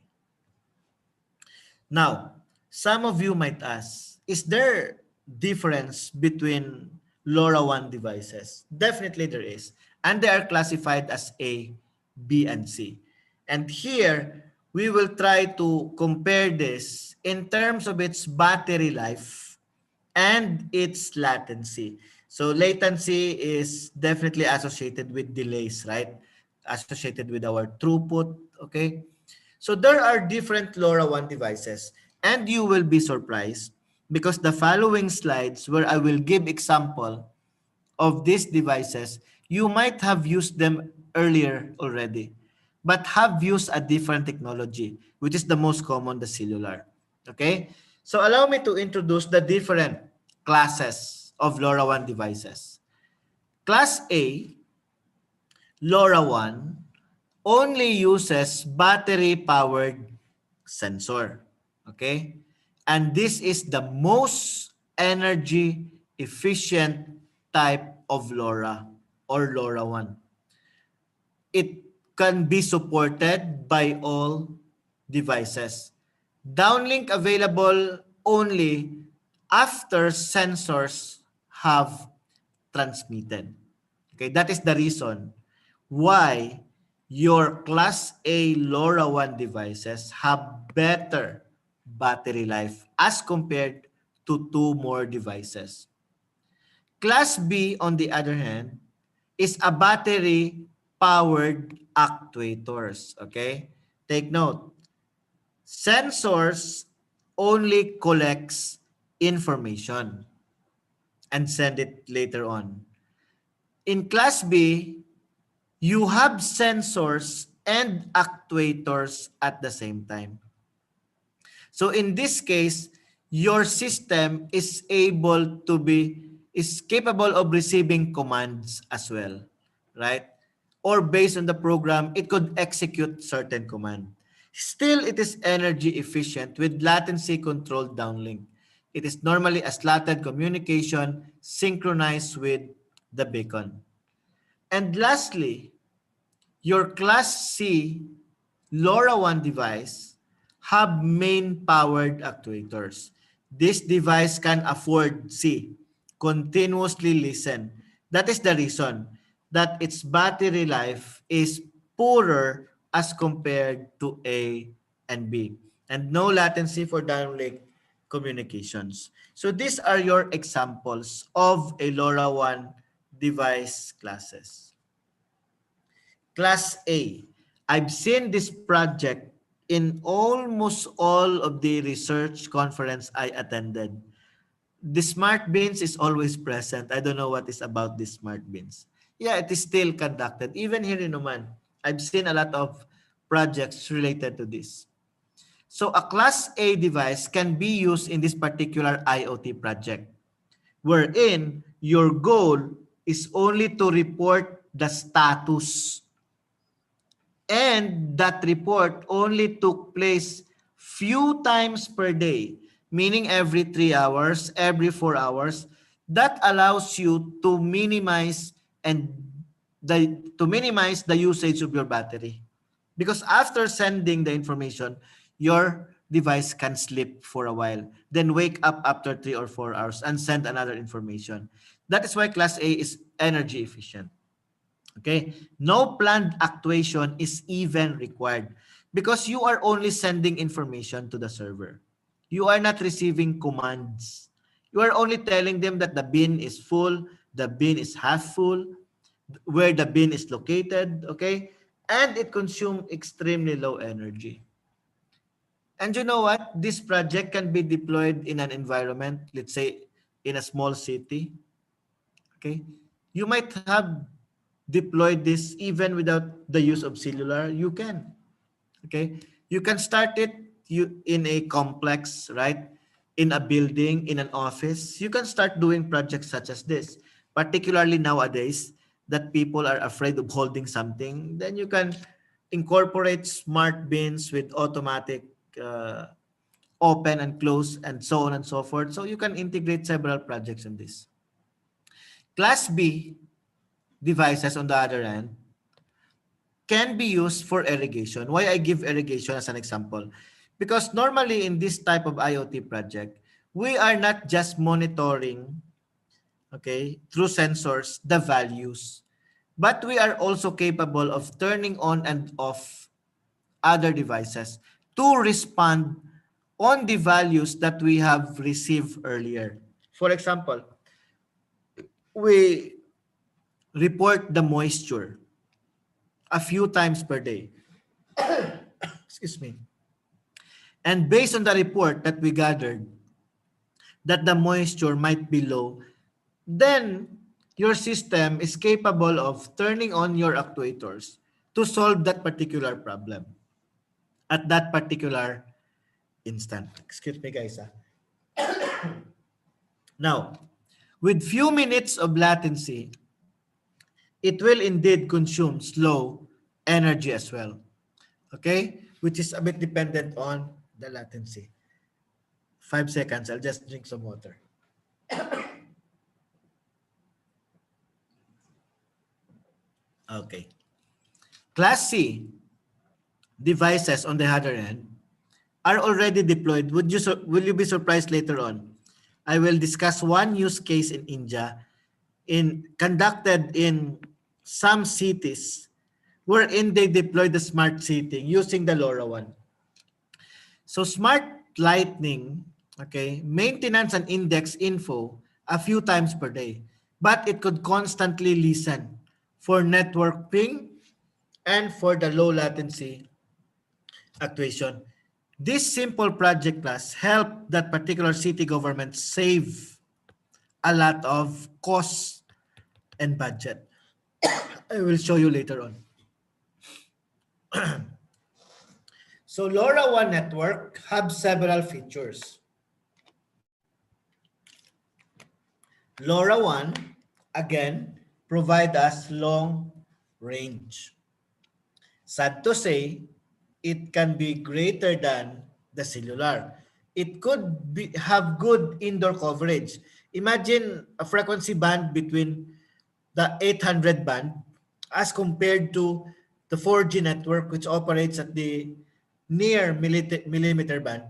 Now, some of you might ask, is there difference between LoRaWAN devices? Definitely there is. And they are classified as A, B, and C. And here, we will try to compare this in terms of its battery life and its latency. So latency is definitely associated with delays, right? Associated with our throughput, okay? So there are different LoRaWAN devices, and you will be surprised because the following slides where I will give example of these devices, you might have used them earlier already, but have used a different technology, which is the most common, the cellular. Okay? So allow me to introduce the different classes of LoRaWAN devices. Class A, LoRaWAN, only uses battery-powered sensor. Okay? And this is the most energy efficient type of LoRa or LoRaWAN. It can be supported by all devices. Downlink available only after sensors have transmitted. Okay, that is the reason why your Class A LoRaWAN devices have better battery life as compared to two more devices. Class B, on the other hand, is a battery-powered actuators. Okay? Take note. Sensors only collects information and send it later on. In Class B, you have sensors and actuators at the same time. So in this case, your system is capable of receiving commands as well, right? Or based on the program, it could execute certain command. Still, it is energy efficient with latency controlled downlink. It is normally a slotted communication synchronized with the beacon. And lastly, your Class C LoRaWAN device have main-powered actuators. This device can afford C, continuously listen. That is the reason that its battery life is poorer as compared to A and B. And no latency for downlink communications. So these are your examples of a LoRaWAN device classes. Class A. I've seen this project in almost all of the research conference I attended. The smart beans is always present. I don't know what is about the smart beans. Yeah, it is still conducted. Even here in Oman, I've seen a lot of projects related to this. So a Class A device can be used in this particular IoT project, wherein your goal is only to report the status, and that report only took place few times per day, meaning every 3 hours, every 4 hours. That allows you to minimize and the usage of your battery, because after sending the information, your device can sleep for a while, then wake up after 3 or 4 hours and send another information. That is why Class A is energy efficient. Okay, no planned actuation is even required, because you are only sending information to the server. You are not receiving commands. You are only telling them that the bin is full, the bin is half full, where the bin is located, okay? And it consumes extremely low energy. And you know what? This project can be deployed in an environment, let's say in a small city, okay? You might have deployed this even without the use of cellular. You can, okay? You can start it in a complex, right? In a building, in an office. You can start doing projects such as this, particularly nowadays that people are afraid of holding something. Then you can incorporate smart bins with automatic open and close and so on and so forth. So you can integrate several projects in this. Class B devices, on the other hand, can be used for irrigation. Why I give irrigation as an example? Because normally in this type of IoT project, we are not just monitoring, okay, through sensors, the values, but we are also capable of turning on and off other devices to respond on the values that we have received earlier. For example, we report the moisture a few times per day. Excuse me. And based on the report that we gathered that the moisture might be low, then your system is capable of turning on your actuators to solve that particular problem at that particular instant. Excuse me, guys. Now, with few minutes of latency, it will indeed consume slow energy as well. Okay? Which is a bit dependent on the latency. 5 seconds, I'll just drink some water. Okay. Class C devices, on the other hand, are already deployed. Will you be surprised later on? I will discuss one use case in India conducted in some cities wherein they deployed the smart seating using the LoRaWAN. So smart lighting, okay, maintenance and index info a few times per day, but it could constantly listen for network ping and for the low latency actuation. This simple project class helped that particular city government save a lot of costs and budget. I will show you later on. So LoRaWAN network have several features. LoRaWAN, again, provide us long range. Sad to say, it can be greater than the cellular. It could have good indoor coverage. Imagine a frequency band between the 800 band as compared to the 4G network, which operates at the near millimeter band.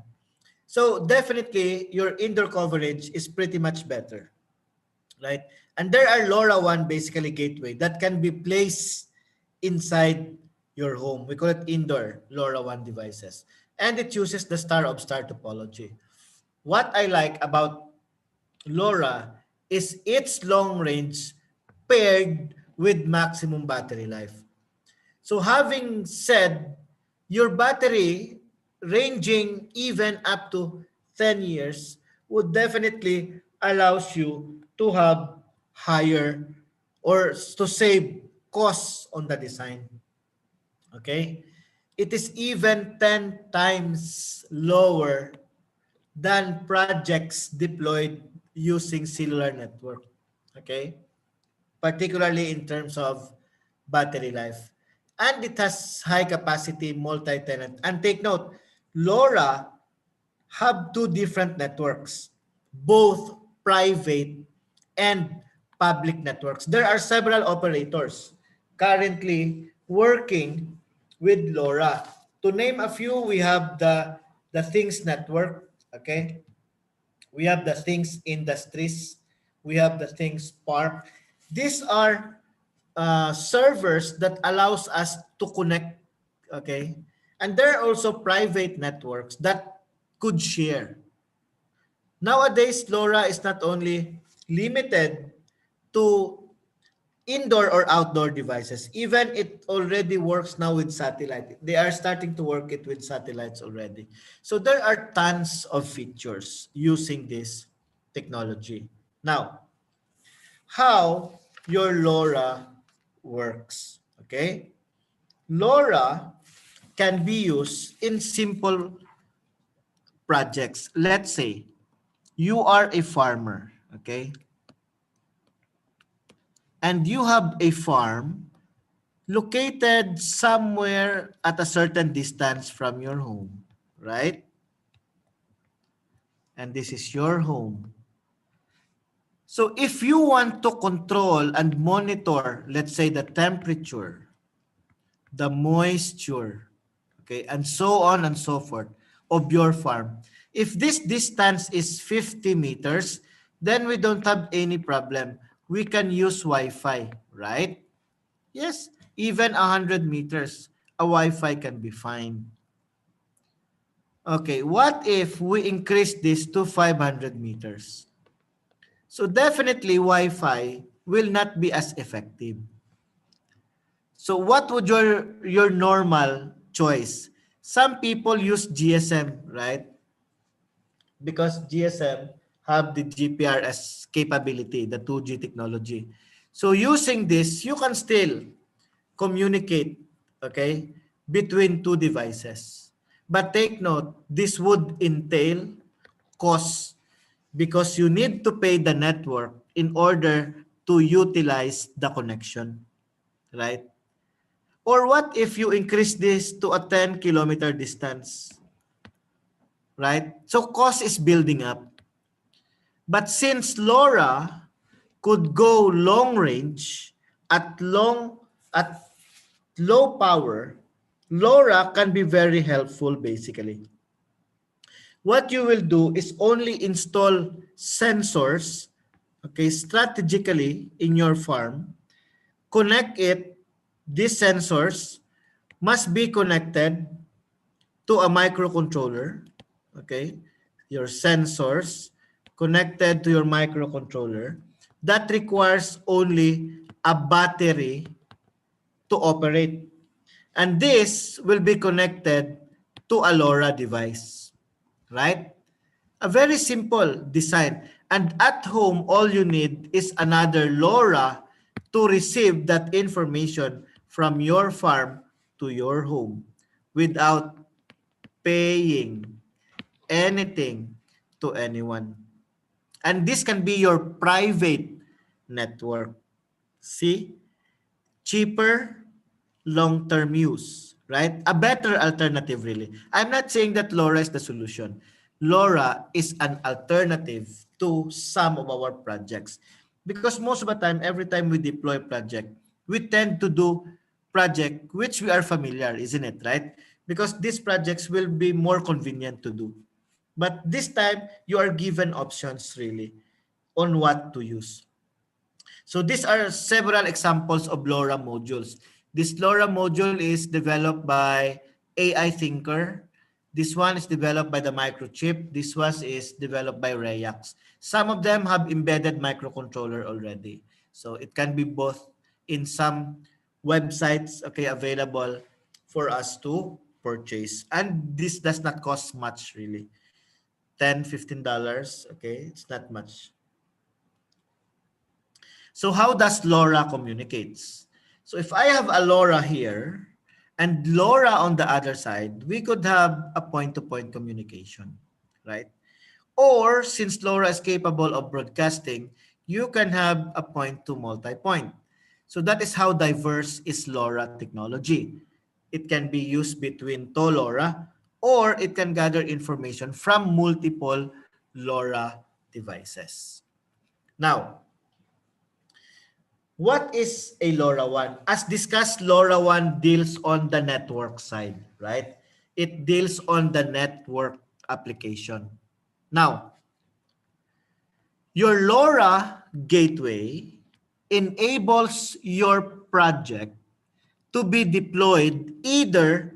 So definitely your indoor coverage is pretty much better, right? And there are LoRaWAN basically gateway that can be placed inside your home. We call it indoor LoRaWAN devices. And it uses the star of star topology. What I like about LoRa is its long range paired with maximum battery life. So having said, your battery ranging even up to 10 years would definitely allows you to have higher or to save costs on the design. Okay? it is even 10 times lower than projects deployed using cellular network. Okay? Particularly in terms of battery life. And it has high capacity multi-tenant. And take note, LoRa have two different networks, both private and public networks. There are several operators currently working with LoRa. To name a few, we have the Things Network, okay? We have the Things Industries, we have the Things Park. These are servers that allows us to connect, okay? And there are also private networks that could share. Nowadays, LoRa is not only limited to indoor or outdoor devices. Even it already works now with satellite. They are starting to work it with satellites already. So there are tons of features using this technology. Now, how your LoRa works, okay? LoRa can be used in simple projects. Let's say you are a farmer, okay? And you have a farm located somewhere at a certain distance from your home, right? And this is your home. So if you want to control and monitor, let's say the temperature, the moisture, okay, and so on and so forth of your farm, if this distance is 50 meters, then we don't have any problem. We can use Wi-Fi, right? Yes, even 100 meters, a Wi-Fi can be fine. Okay, what if we increase this to 500 meters? So definitely Wi-Fi will not be as effective. So what would your normal choice? Some people use GSM, right? Because GSM have the GPRS capability, the 2G technology. So using this, you can still communicate, okay, between two devices. But take note, this would entail costs because you need to pay the network in order to utilize the connection, right? Or what if you increase this to a 10-kilometer distance, right? So cost is building up. But since LoRa could go long range at low power, LoRa can be very helpful basically. What you will do is only install sensors, okay, strategically in your farm, connect it, these sensors must be connected to a microcontroller, okay, your sensors connected to your microcontroller, that requires only a battery to operate. And this will be connected to a LoRa device, right? A very simple design. And at home, all you need is another LoRa to receive that information from your farm to your home without paying anything to anyone. And this can be your private network. See? Cheaper, long-term use, right? A better alternative, really. I'm not saying that LoRa is the solution. LoRa is an alternative to some of our projects. Because most of the time, every time we deploy project, we tend to do project which we are familiar, isn't it, right? Because these projects will be more convenient to do. But this time, you are given options, really, on what to use. So these are several examples of LoRa modules. This LoRa module is developed by AI Thinker. This one is developed by the Microchip. This one is developed by Reax. Some of them have embedded microcontroller already. So it can be both in some websites, okay, available for us to purchase. And this does not cost much really. $10, $15, okay, it's not much. So how does LoRa communicates? So if I have a LoRa here And LoRa on the other side, we could have a point-to-point communication, right? Or since LoRa is capable of broadcasting, you can have a point-to-multipoint. So that is how diverse is LoRa technology. It can be used between two LoRa, or it can gather information from multiple LoRa devices. Now, what is a LoRaWAN? As discussed, LoRaWAN deals on the network side, right? It deals on the network application. Now, your LoRa gateway enables your project to be deployed either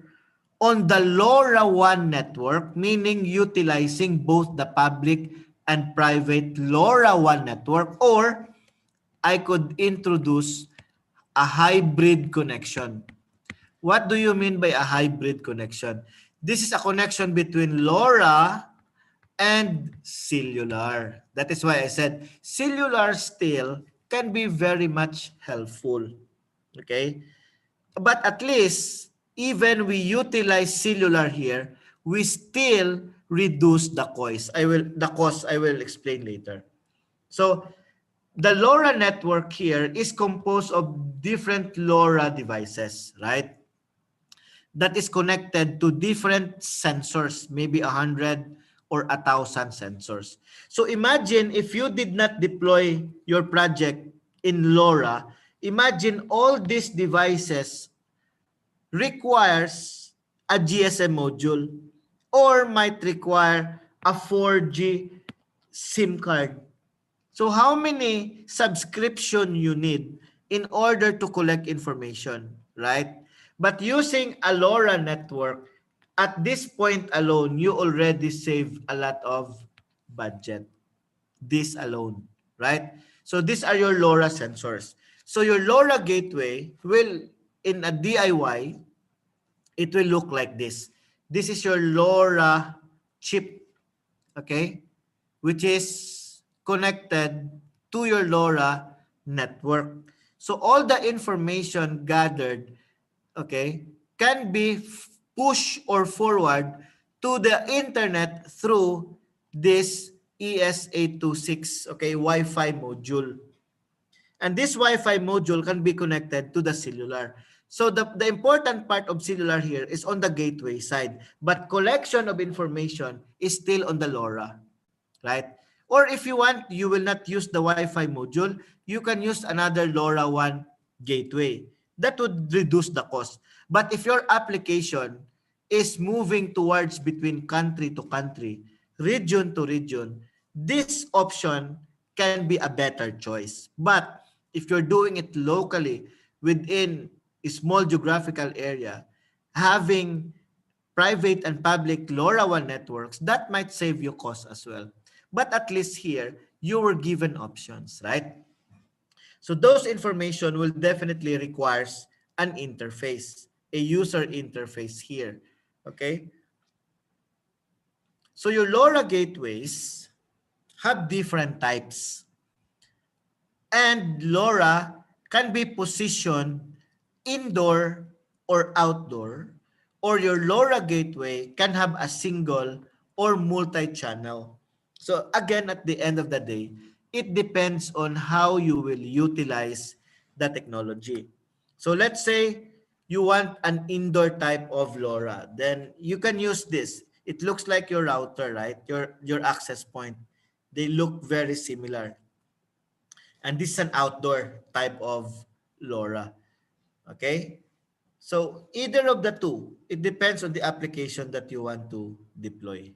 on the LoRaWAN network, meaning utilizing both the public and private LoRaWAN network, or I could introduce a hybrid connection. What do you mean by a hybrid connection? This is a connection between LoRa and cellular. That is why I said cellular still can be very much helpful. Okay? But at least, even we utilize cellular here, we still reduce the cost. I will explain later. So the LoRa network here is composed of different LoRa devices, right? That is connected to different sensors, maybe 100 or 1,000 sensors. So imagine if you did not deploy your project in LoRa, imagine all these devices requires a GSM module or might require a 4G SIM card. So how many subscription you need in order to collect information, right? But using a LoRa network, at this point alone, you already save a lot of budget. This alone, right? So these are your LoRa sensors. So your LoRa gateway will, in a DIY, it will look like this. This is your LoRa chip, okay, which is connected to your LoRa network. So all the information gathered, okay, can be pushed or forward to the internet through this ES826, okay, Wi-Fi module. And this Wi-Fi module can be connected to the cellular. So the important part of cellular here is on the gateway side, but collection of information is still on the LoRa, right? Or if you want, you will not use the Wi-Fi module, you can use another LoRaWAN gateway. That would reduce the cost. But if your application is moving towards between country to country, region to region, this option can be a better choice. But if you're doing it locally within a small geographical area, having private and public LoRaWAN networks, that might save you cost as well. But at least here, you were given options, right? So those information will definitely requires an interface, a user interface here, okay? So your LoRa gateways have different types. And LoRa can be positioned indoor or outdoor, or your LoRa gateway can have a single or multi-channel. So again, at the end of the day, it depends on how you will utilize the technology. So let's say you want an indoor type of LoRa, then you can use this. It looks like your router, right? Your access point. They look very similar. And this is an outdoor type of LoRa. Okay? So either of the two, it depends on the application that you want to deploy.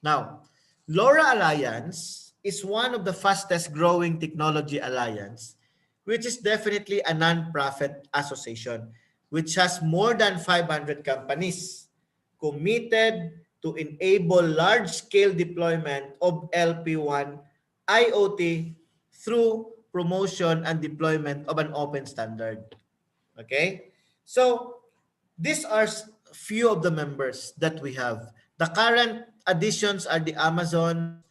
Now, LoRa Alliance is one of the fastest growing technology alliance, which is definitely a non-profit association, which has more than 500 companies committed to enable large-scale deployment of LP1 IoT through promotion and deployment of an open standard. Okay? So, these are few of the members that we have. The current additions are the Amazons.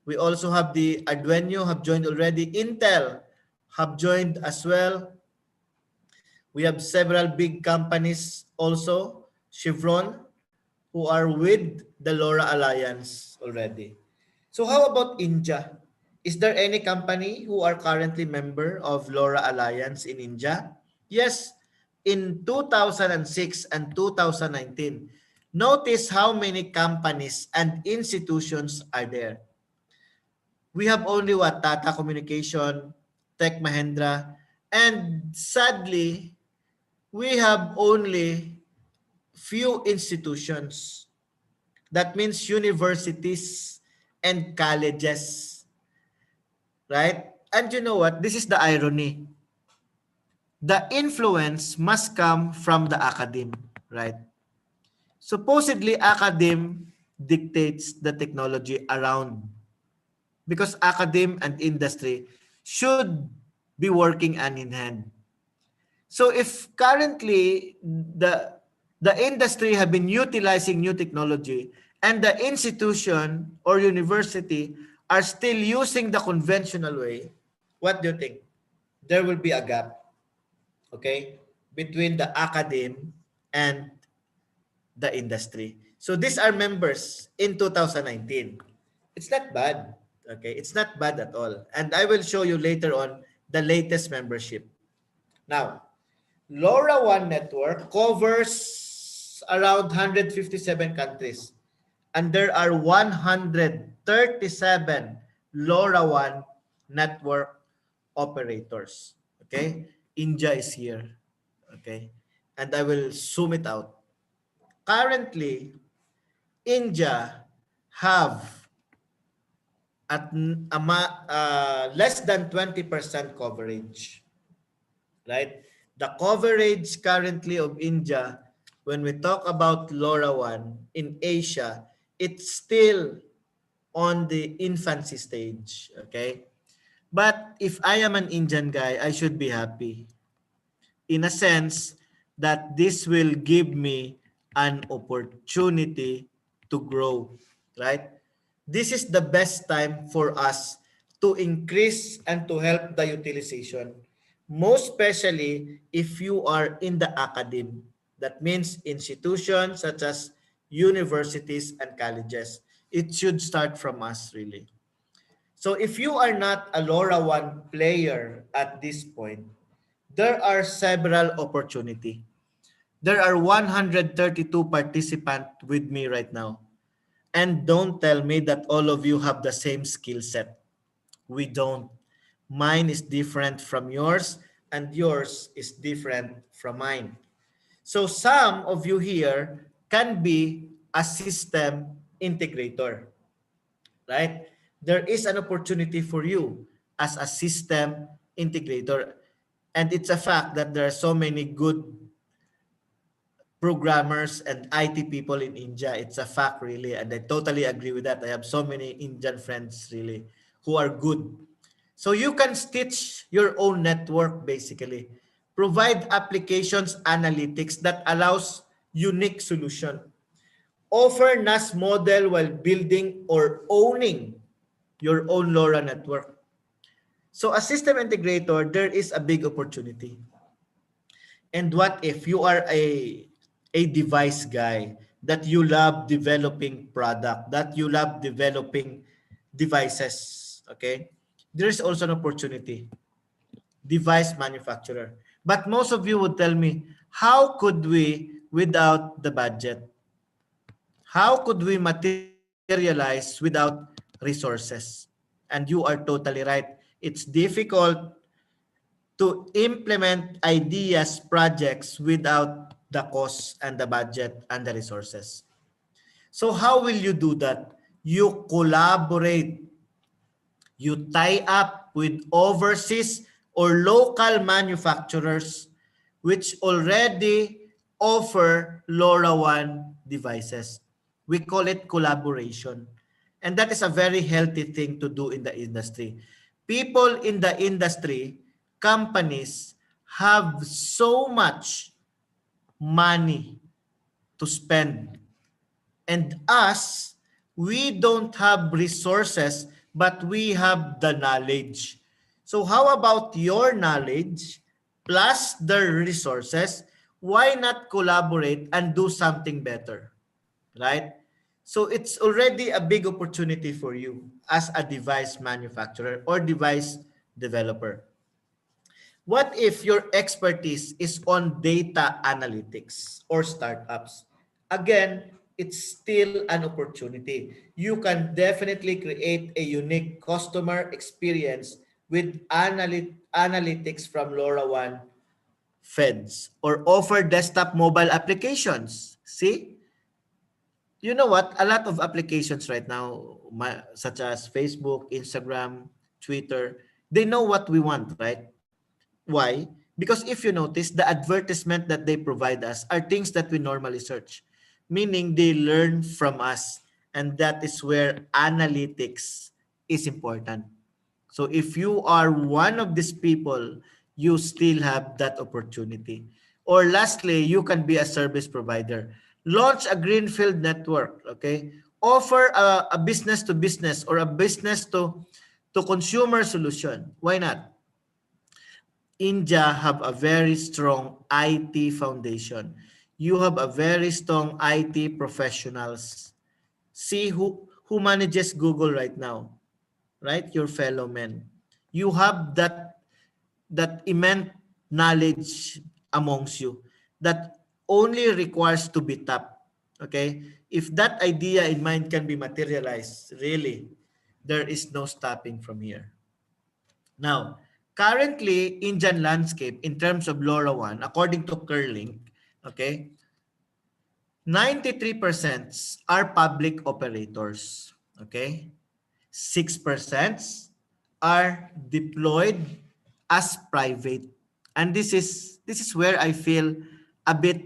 We also have the Arduino have joined already. Intel have joined as well. We have several big companies also, Chevron, who are with the LoRa Alliance already. So how about India? Is there any company who are currently member of LoRa Alliance in India? Yes, in 2006 and 2019. Notice how many companies and institutions are there. We have only what? Tata Communication, Tech Mahindra, and sadly, we have only few institutions. That means universities and colleges, right? And you know what? This is the irony. The influence must come from the academe, right? Supposedly, academe dictates the technology around because academe and industry should be working hand in hand. So if currently the industry have been utilizing new technology and the institution or university are still using the conventional way, what do you think? There will be a gap, okay, between the academe and the industry. So these are members in 2019. It's not bad, okay? It's not bad at all. And I will show you later on the latest membership. Now, LoRaWAN network covers around 157 countries, and there are 137 LoRaWAN network operators. Okay, India is here. Okay, and I will zoom it out. Currently, India have at less than 20% coverage, right? The coverage currently of India, when we talk about LoRaWAN in Asia, it's still on the infancy stage, okay? But if I am an Indian guy, I should be happy in a sense that this will give me an opportunity to grow, right? This is the best time for us to increase and to help the utilization, most especially if you are in the academe. That means institutions such as universities and colleges. It should start from us, really. So if you are not a LoRaWAN player at this point, there are several opportunity. There are 132 participants with me right now. And don't tell me that all of you have the same skill set. We don't. Mine is different from yours, and yours is different from mine. So some of you here can be a system integrator, right? There is an opportunity for you as a system integrator. And it's a fact that there are so many good programmers and IT people in India. It's a fact, really. And I totally agree with that. I have so many Indian friends, really, who are good. So you can stitch your own network, basically. Provide applications analytics that allows unique solution. Offer NAS model while building or owning your own LoRa network. So as system integrator, there is a big opportunity. And what if you are a device guy, that you love developing product, that you love developing devices, okay? There is also an opportunity, device manufacturer. But most of you would tell me, how could we without the budget? How could we materialize without resources? And you are totally right. It's difficult to implement ideas, projects without the cost and the budget and the resources. So how will you do that? You collaborate. You tie up with overseas or local manufacturers which already offer LoRaWAN devices. We call it collaboration. And that is a very healthy thing to do in the industry. People in the industry, companies, have so much money to spend. And us, we don't have resources, but we have the knowledge. So how about your knowledge plus their resources, why not collaborate and do something better, right? So it's already a big opportunity for you as a device manufacturer or device developer. What if your expertise is on data analytics or startups? Again, it's still an opportunity. You can definitely create a unique customer experience with analytics from LoRaWAN Feds or offer desktop mobile applications. See? You know what? A lot of applications right now, such as Facebook, Instagram, Twitter, they know what we want, right? Why? Because if you notice, the advertisement that they provide us are things that we normally search, meaning they learn from us. And that is where analytics is important. So if you are one of these people, you still have that opportunity. Or lastly, you can be a service provider. Launch a greenfield network, okay? Offer a business to business or a business to consumer solution. Why not? India have a very strong IT foundation. You have a very strong IT professionals. See who manages Google right now, right? Your fellow men. You have that immense knowledge amongst you that only requires to be tapped. Okay? If that idea in mind can be materialized, really, there is no stopping from here. Now, currently, Indian landscape in terms of LoRaWAN, according to Curlink, okay, 93% are public operators. Okay? 6% are deployed as private. And this is where I feel a bit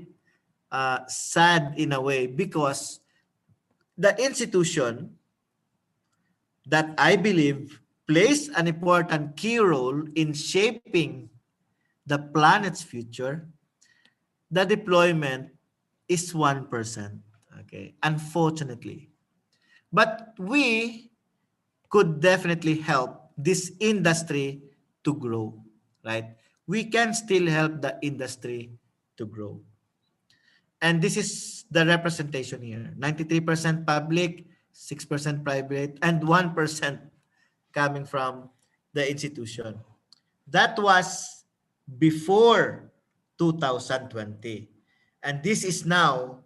sad in a way, because the institution that I believe plays an important key role in shaping the planet's future, the deployment is 1%. Okay, unfortunately. But we could definitely help this industry to grow, right? We can still help the industry to grow. And this is the representation here. 93% public, 6% private, and 1% coming from the institution. That was before 2020. And this is now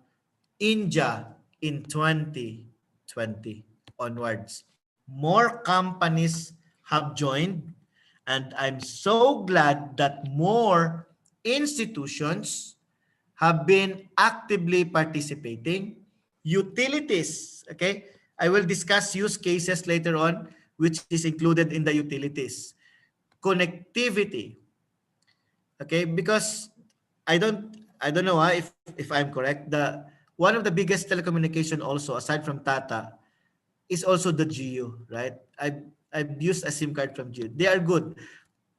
India in 2020 onwards. More companies have joined, and I'm so glad that more institutions have been actively participating. Utilities, okay? I will discuss use cases later on, which is included in the utilities. Connectivity, okay? Because I don't know if I'm correct. The one of the biggest telecommunication also aside from Tata is also the Geo, right? I've used a SIM card from Geo. They are good,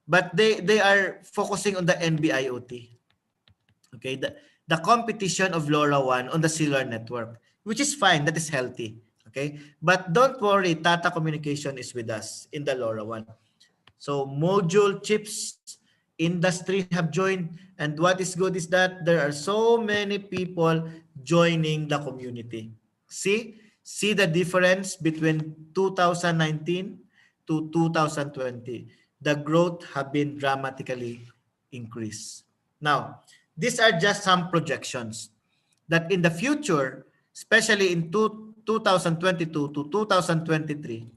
but they are focusing on the NB-IoT. Okay, the competition of LoRaWAN on the cellular network, which is fine, that is healthy. Okay, but don't worry, Tata Communication is with us in the LoRaWAN. So module chips industry have joined, and what is good is that there are so many people joining the community. See the difference between 2019 to 2020. The growth have been dramatically increased. Now, these are just some projections that in the future, especially in 2022 to 2023,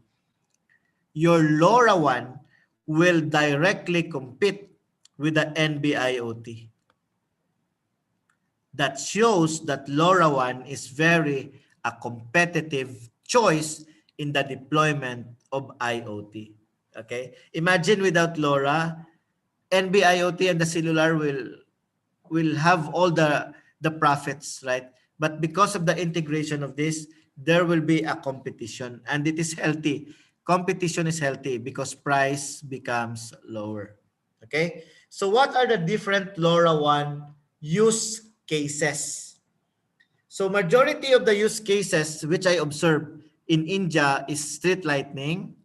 your LoRaWAN will directly compete with the NB-IoT. That shows that LoRaWAN is very a competitive choice in the deployment of IoT. Okay? Imagine without LoRa, NB-IoT and the cellular will have all the profits, right? But because of the integration of this, there will be a competition, and it is healthy. Competition is healthy because price becomes lower. Okay? So what are the different LoRaWAN use cases? So majority of the use cases which I observed in India is street lighting.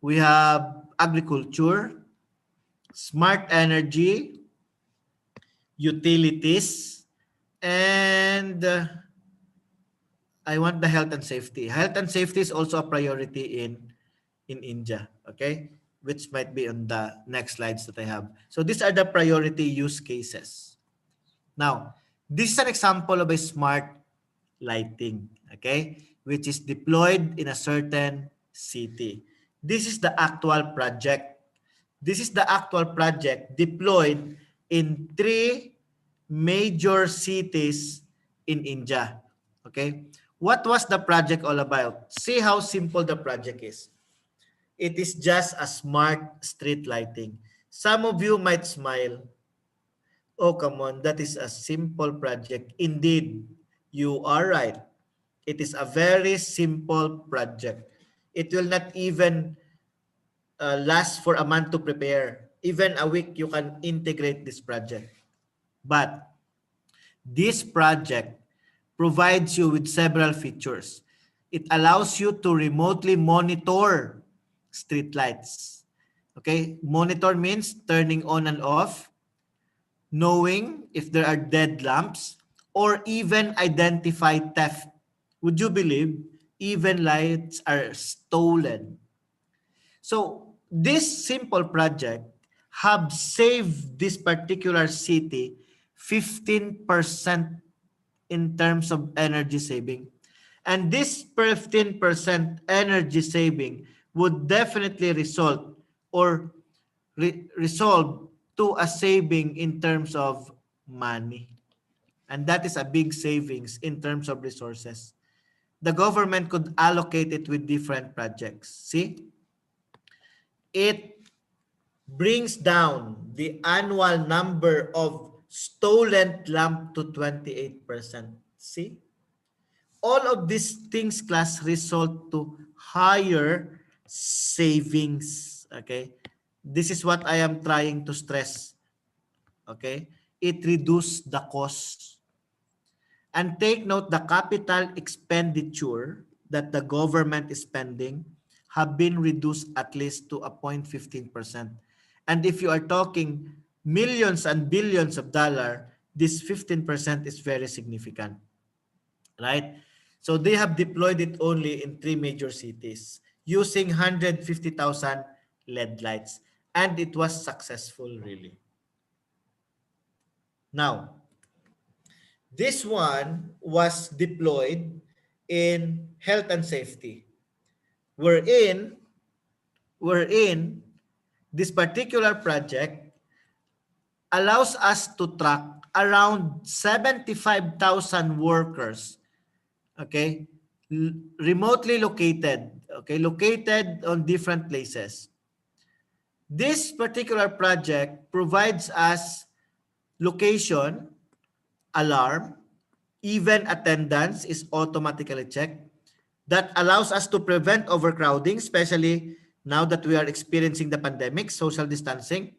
We have agriculture, smart energy, utilities, and I want the health and safety. Health and safety is also a priority in India, okay? Which might be on the next slides that I have. So these are the priority use cases. Now, this is an example of a smart lighting, okay? Which is deployed in a certain city. This is the actual project. This is the actual project deployed in 3 major cities in India. Okay? What was the project all about? See how simple the project is. It is just a smart street lighting. Some of you might smile. Oh, come on, that is a simple project. Indeed, you are right. It is a very simple project. It will not even last for a month to prepare. Even a week, you can integrate this project. But this project provides you with several features. It allows you to remotely monitor streetlights. Okay, monitor means turning on and off, knowing if there are dead lamps, or even identify theft. Would you believe even lights are stolen? So this simple project have saved this particular city 15% in terms of energy saving. And this 15% energy saving would definitely result or resolve to a saving in terms of money. And that is a big savings in terms of resources. The government could allocate it with different projects. See? It brings down the annual number of stolen lamp to 28%. See? All of these things, class, result to higher savings. Okay? This is what I am trying to stress. Okay? It reduces the cost. And take note, the capital expenditure that the government is spending have been reduced at least to a 0.15%. And if you are talking millions and billions of dollars, this 15% is very significant, right? So they have deployed it only in 3 major cities using 150,000 LED lights. And it was successful, really. Now, this one was deployed in health and safety. Wherein this particular project allows us to track around 75,000 workers, okay, remotely located, okay, located on different places. This particular project provides us location, alarm, even attendance is automatically checked. That allows us to prevent overcrowding, especially now that we are experiencing the pandemic, social distancing.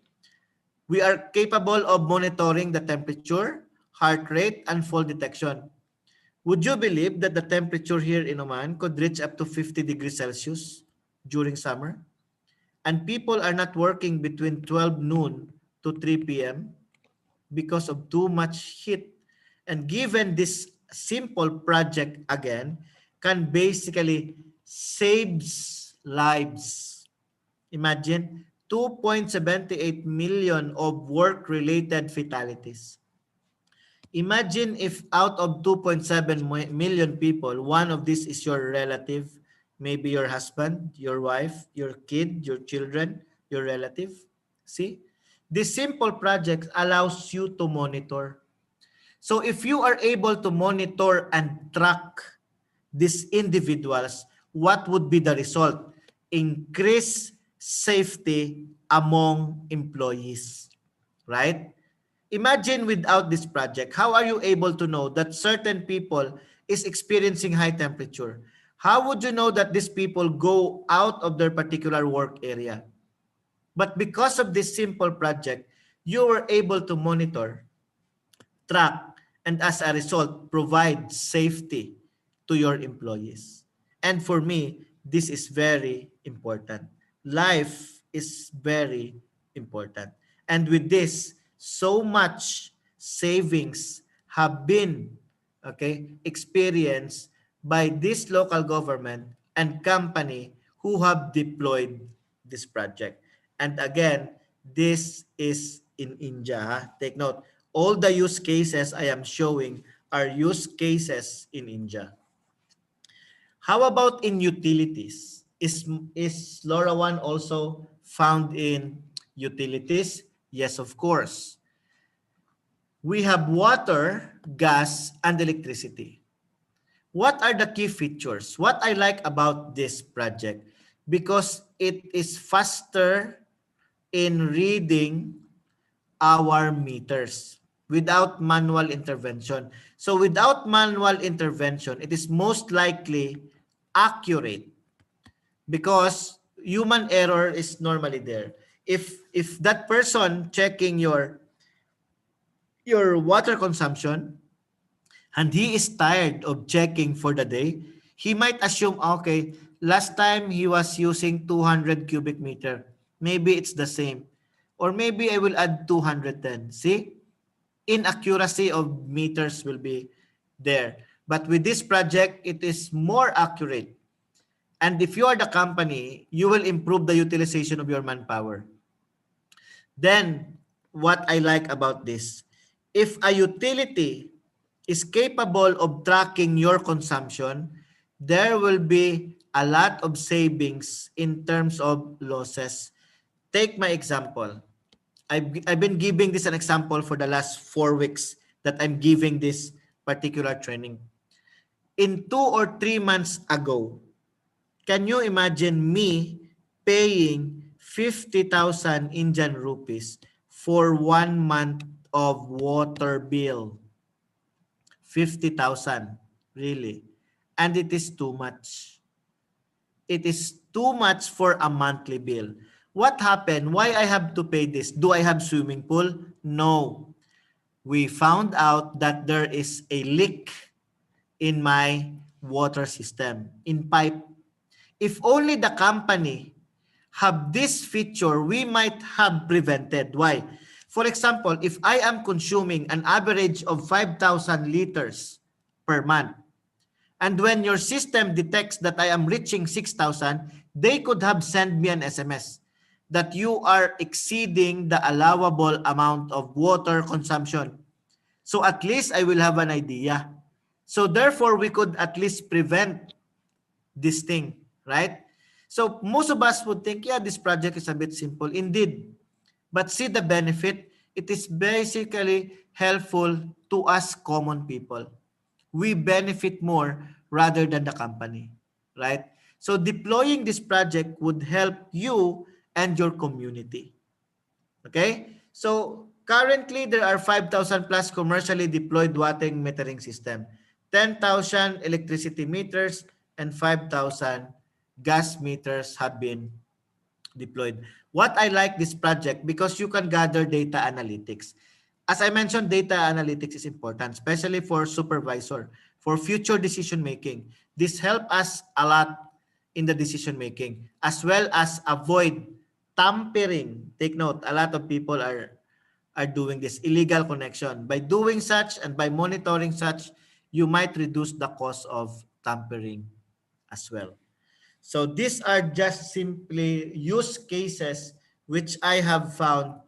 We are capable of monitoring the temperature, heart rate, and fall detection. Would you believe that the temperature here in Oman could reach up to 50 degrees Celsius during summer? And people are not working between 12 noon to 3 p.m. because of too much heat. And given this simple project again, can basically saves lives. Imagine 2.78 million of work-related fatalities. Imagine if out of 2.7 million people, one of these is your relative, maybe your husband, your wife, your kid, your children, your relative. See? This simple project allows you to monitor. So if you are able to monitor and track these individuals, what would be the result? Increase safety among employees, right? Imagine without this project, how are you able to know that certain people is experiencing high temperature? How would you know that these people go out of their particular work area? But because of this simple project, you were able to monitor, track, and as a result, provide safety to your employees. And for me, this is very important. Life is very important. And with this, so much savings have been, okay, experienced by this local government and company who have deployed this project. And again, this is in India. Take note, all the use cases I am showing are use cases in India. How about in utilities? Is LoRaWAN also found in utilities? Yes, of course. We have water, gas, and electricity. What are the key features? What I like about this project, because it is faster in reading our meters without manual intervention. So without manual intervention, it is most likely accurate because human error is normally there. If that person checking your water consumption and he is tired of checking for the day, he might assume, okay, last time he was using 200 cubic meter. Maybe it's the same. Or maybe I will add 210. See? Inaccuracy of meters will be there. But with this project, it is more accurate. And if you are the company, you will improve the utilization of your manpower. Then, what I like about this, if a utility is capable of tracking your consumption, there will be a lot of savings in terms of losses. Take my example. I've been giving this an example for the last 4 weeks that I'm giving this particular training. In 2 or 3 months ago, can you imagine me paying 50,000 Indian rupees for 1 month of water bill? 50,000, really. And it is too much. It is too much for a monthly bill. What happened? Why I have to pay this? Do I have swimming pool? No. We found out that there is a leak in my water system, in pipe. If only the company have this feature, we might have prevented. Why? For example, if I am consuming an average of 5,000 liters per month, and when your system detects that I am reaching 6,000, they could have sent me an SMS that you are exceeding the allowable amount of water consumption. So at least I will have an idea. So therefore, we could at least prevent this thing, right? So most of us would think, yeah, this project is a bit simple. Indeed. But see the benefit. It is basically helpful to us common people. We benefit more rather than the company, right? So deploying this project would help you and your community. Okay? So currently there are 5,000 plus commercially deployed water metering system, 10,000 electricity meters, and 5,000 gas meters have been deployed. What I like this project because you can gather data analytics. As I mentioned, data analytics is important, especially for supervisor, for future decision making. This helps us a lot in the decision making, as well as avoid tampering. Take note, a lot of people are doing this illegal connection. By doing such and by monitoring such, you might reduce the cost of tampering as well. So these are just simply use cases which I have found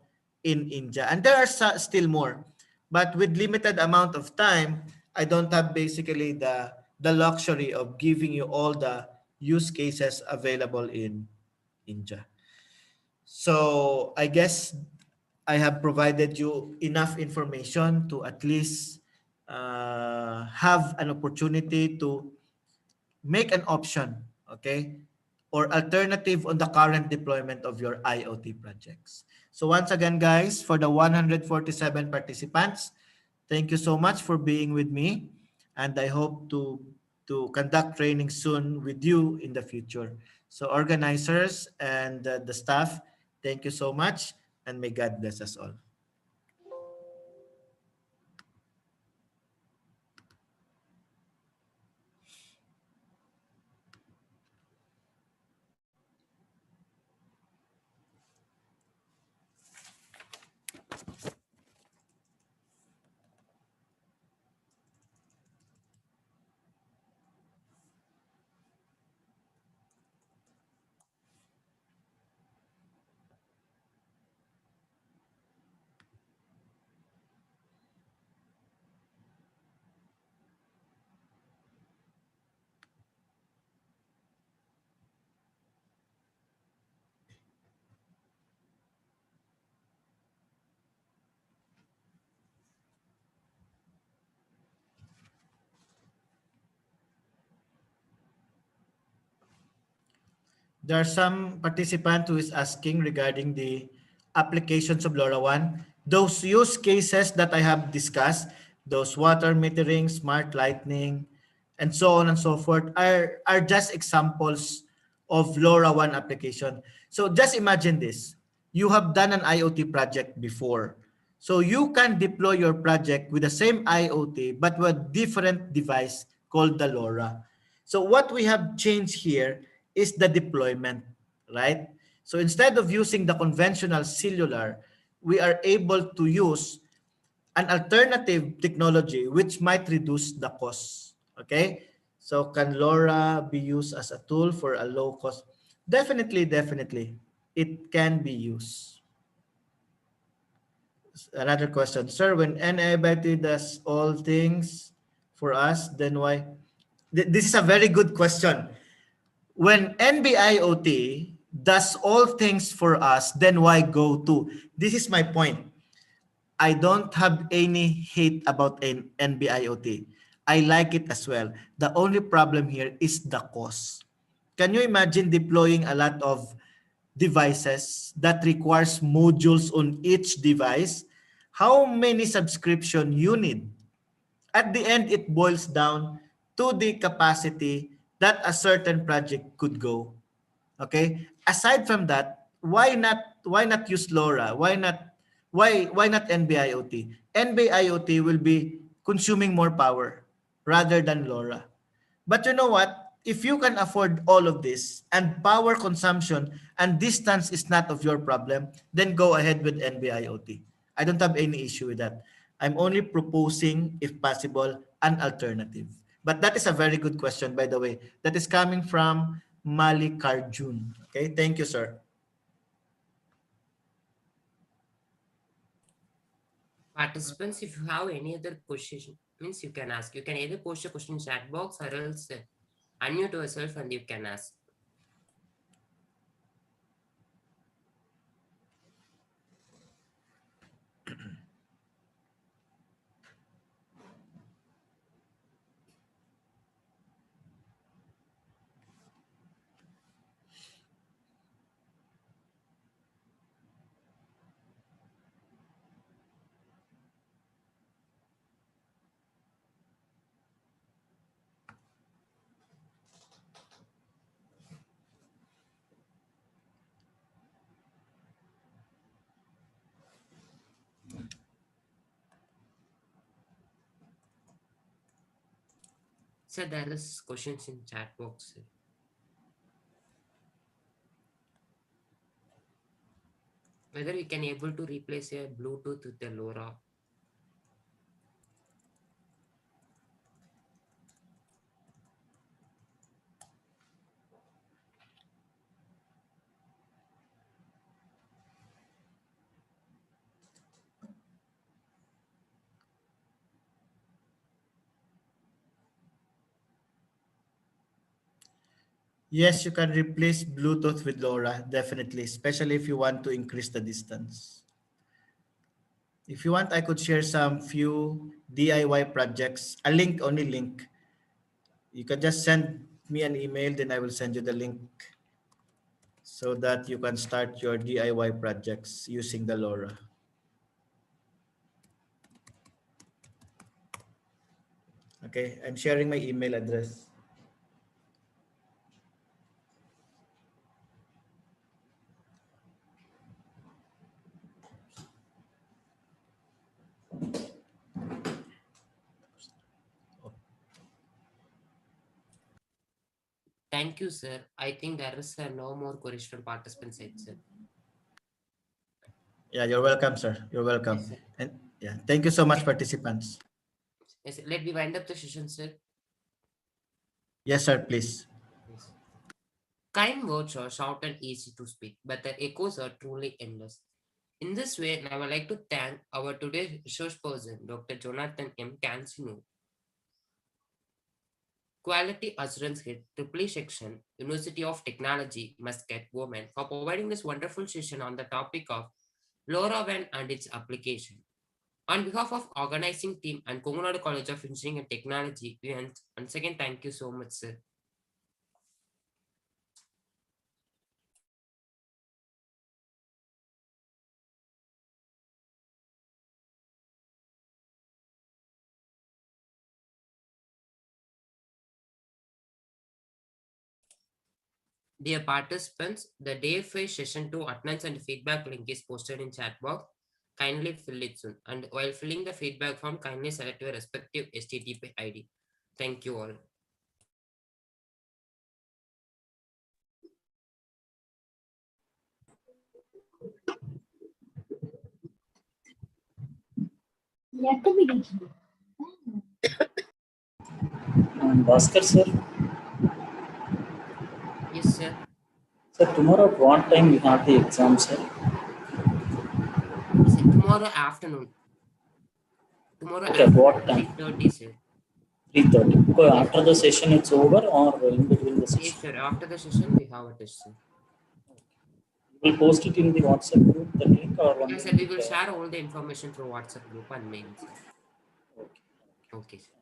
in India. And there are still more. But with limited amount of time, I don't have basically the luxury of giving you all the use cases available in India. So I guess I have provided you enough information to at least have an opportunity to make an option, okay, or alternative on the current deployment of your IoT projects. So once again, guys, for the 147 participants, thank you so much for being with me, and I hope to conduct training soon with you in the future. So organizers and the staff, thank you so much, and may God bless us all. There are some participant who is asking regarding the applications of LoRaWAN. Those use cases that I have discussed, those water metering, smart lighting, and so on and so forth, are just examples of LoRaWAN application. So just imagine this. You have done an IoT project before. So you can deploy your project with the same IoT but with different device called the LoRa. So what we have changed here is the deployment, right? So instead of using the conventional cellular, we are able to use an alternative technology which might reduce the cost. Okay? So can LoRa be used as a tool for a low cost? Definitely, definitely. It can be used. Another question. Sir, when NIBT does all things for us, then why? This is a very good question. When NB-IoT does all things for us, then why go to? This is my point. I don't have any hate about NB-IoT. I like it as well. The only problem here is the cost. Can you imagine deploying a lot of devices that requires modules on each device? How many subscription you need? At the end, it boils down to the capacity that a certain project could go. Okay. Aside from that, why not use LoRa? Why not NB-IoT? NB-IoT will be consuming more power rather than LoRa. But you know what? If you can afford all of this and power consumption and distance is not of your problem, then go ahead with NB-IoT. I don't have any issue with that. I'm only proposing, if possible, an alternative. But that is a very good question, by the way. That is coming from Malikarjun. Okay, thank you, sir. Participants, if you have any other question, means you can ask. You can either post a question in chat box or else unmute yourself and you can ask. So there is questions in chat box. Whether we can able to replace a Bluetooth with a LoRa. Yes, you can replace Bluetooth with LoRa, definitely, especially if you want to increase the distance. If you want, I could share some few DIY projects, a link, only link. You can just send me an email, then I will send you the link so that you can start your DIY projects using the LoRa. Okay, I'm sharing my email address. Thank you, sir. I think there is no more queries from participants side, sir. Yeah, you're welcome, sir. You're Yes, welcome. sir. And yeah, thank you so much, participants. Yes, sir. Let me wind up the session, sir. Yes, sir, please. Yes. Kind words are short and easy to speak, but the echoes are truly endless. In this way, I would like to thank our today's resource person, Dr. Jonathan M. Cancino, Quality Assurance Head, Triple Section, University of Technology, Muscat, Women, for providing this wonderful session on the topic of LoRaWAN and its application. On behalf of organizing team and Komunadu College of Engineering and Technology, we once again thank you so much, sir. Dear participants, the day 5 session 2 attendance and feedback link is posted in chat box. Kindly fill it soon. And while filling the feedback form, kindly select your respective STTP ID. Thank you all. Bhaskar sir, Yes, sir. sir, tomorrow at what time you have the exam, sir? Sir, tomorrow afternoon. Tomorrow Okay, afternoon, what time? 3:30, sir. 3:30. Because after the session it's over or in between the Yes, session? sir. After the session, we have a test, sir. You will post it in the WhatsApp group, the link or only Yes, sir. in We will the... share all the information through WhatsApp group and mail, sir. Okay. Okay, sir.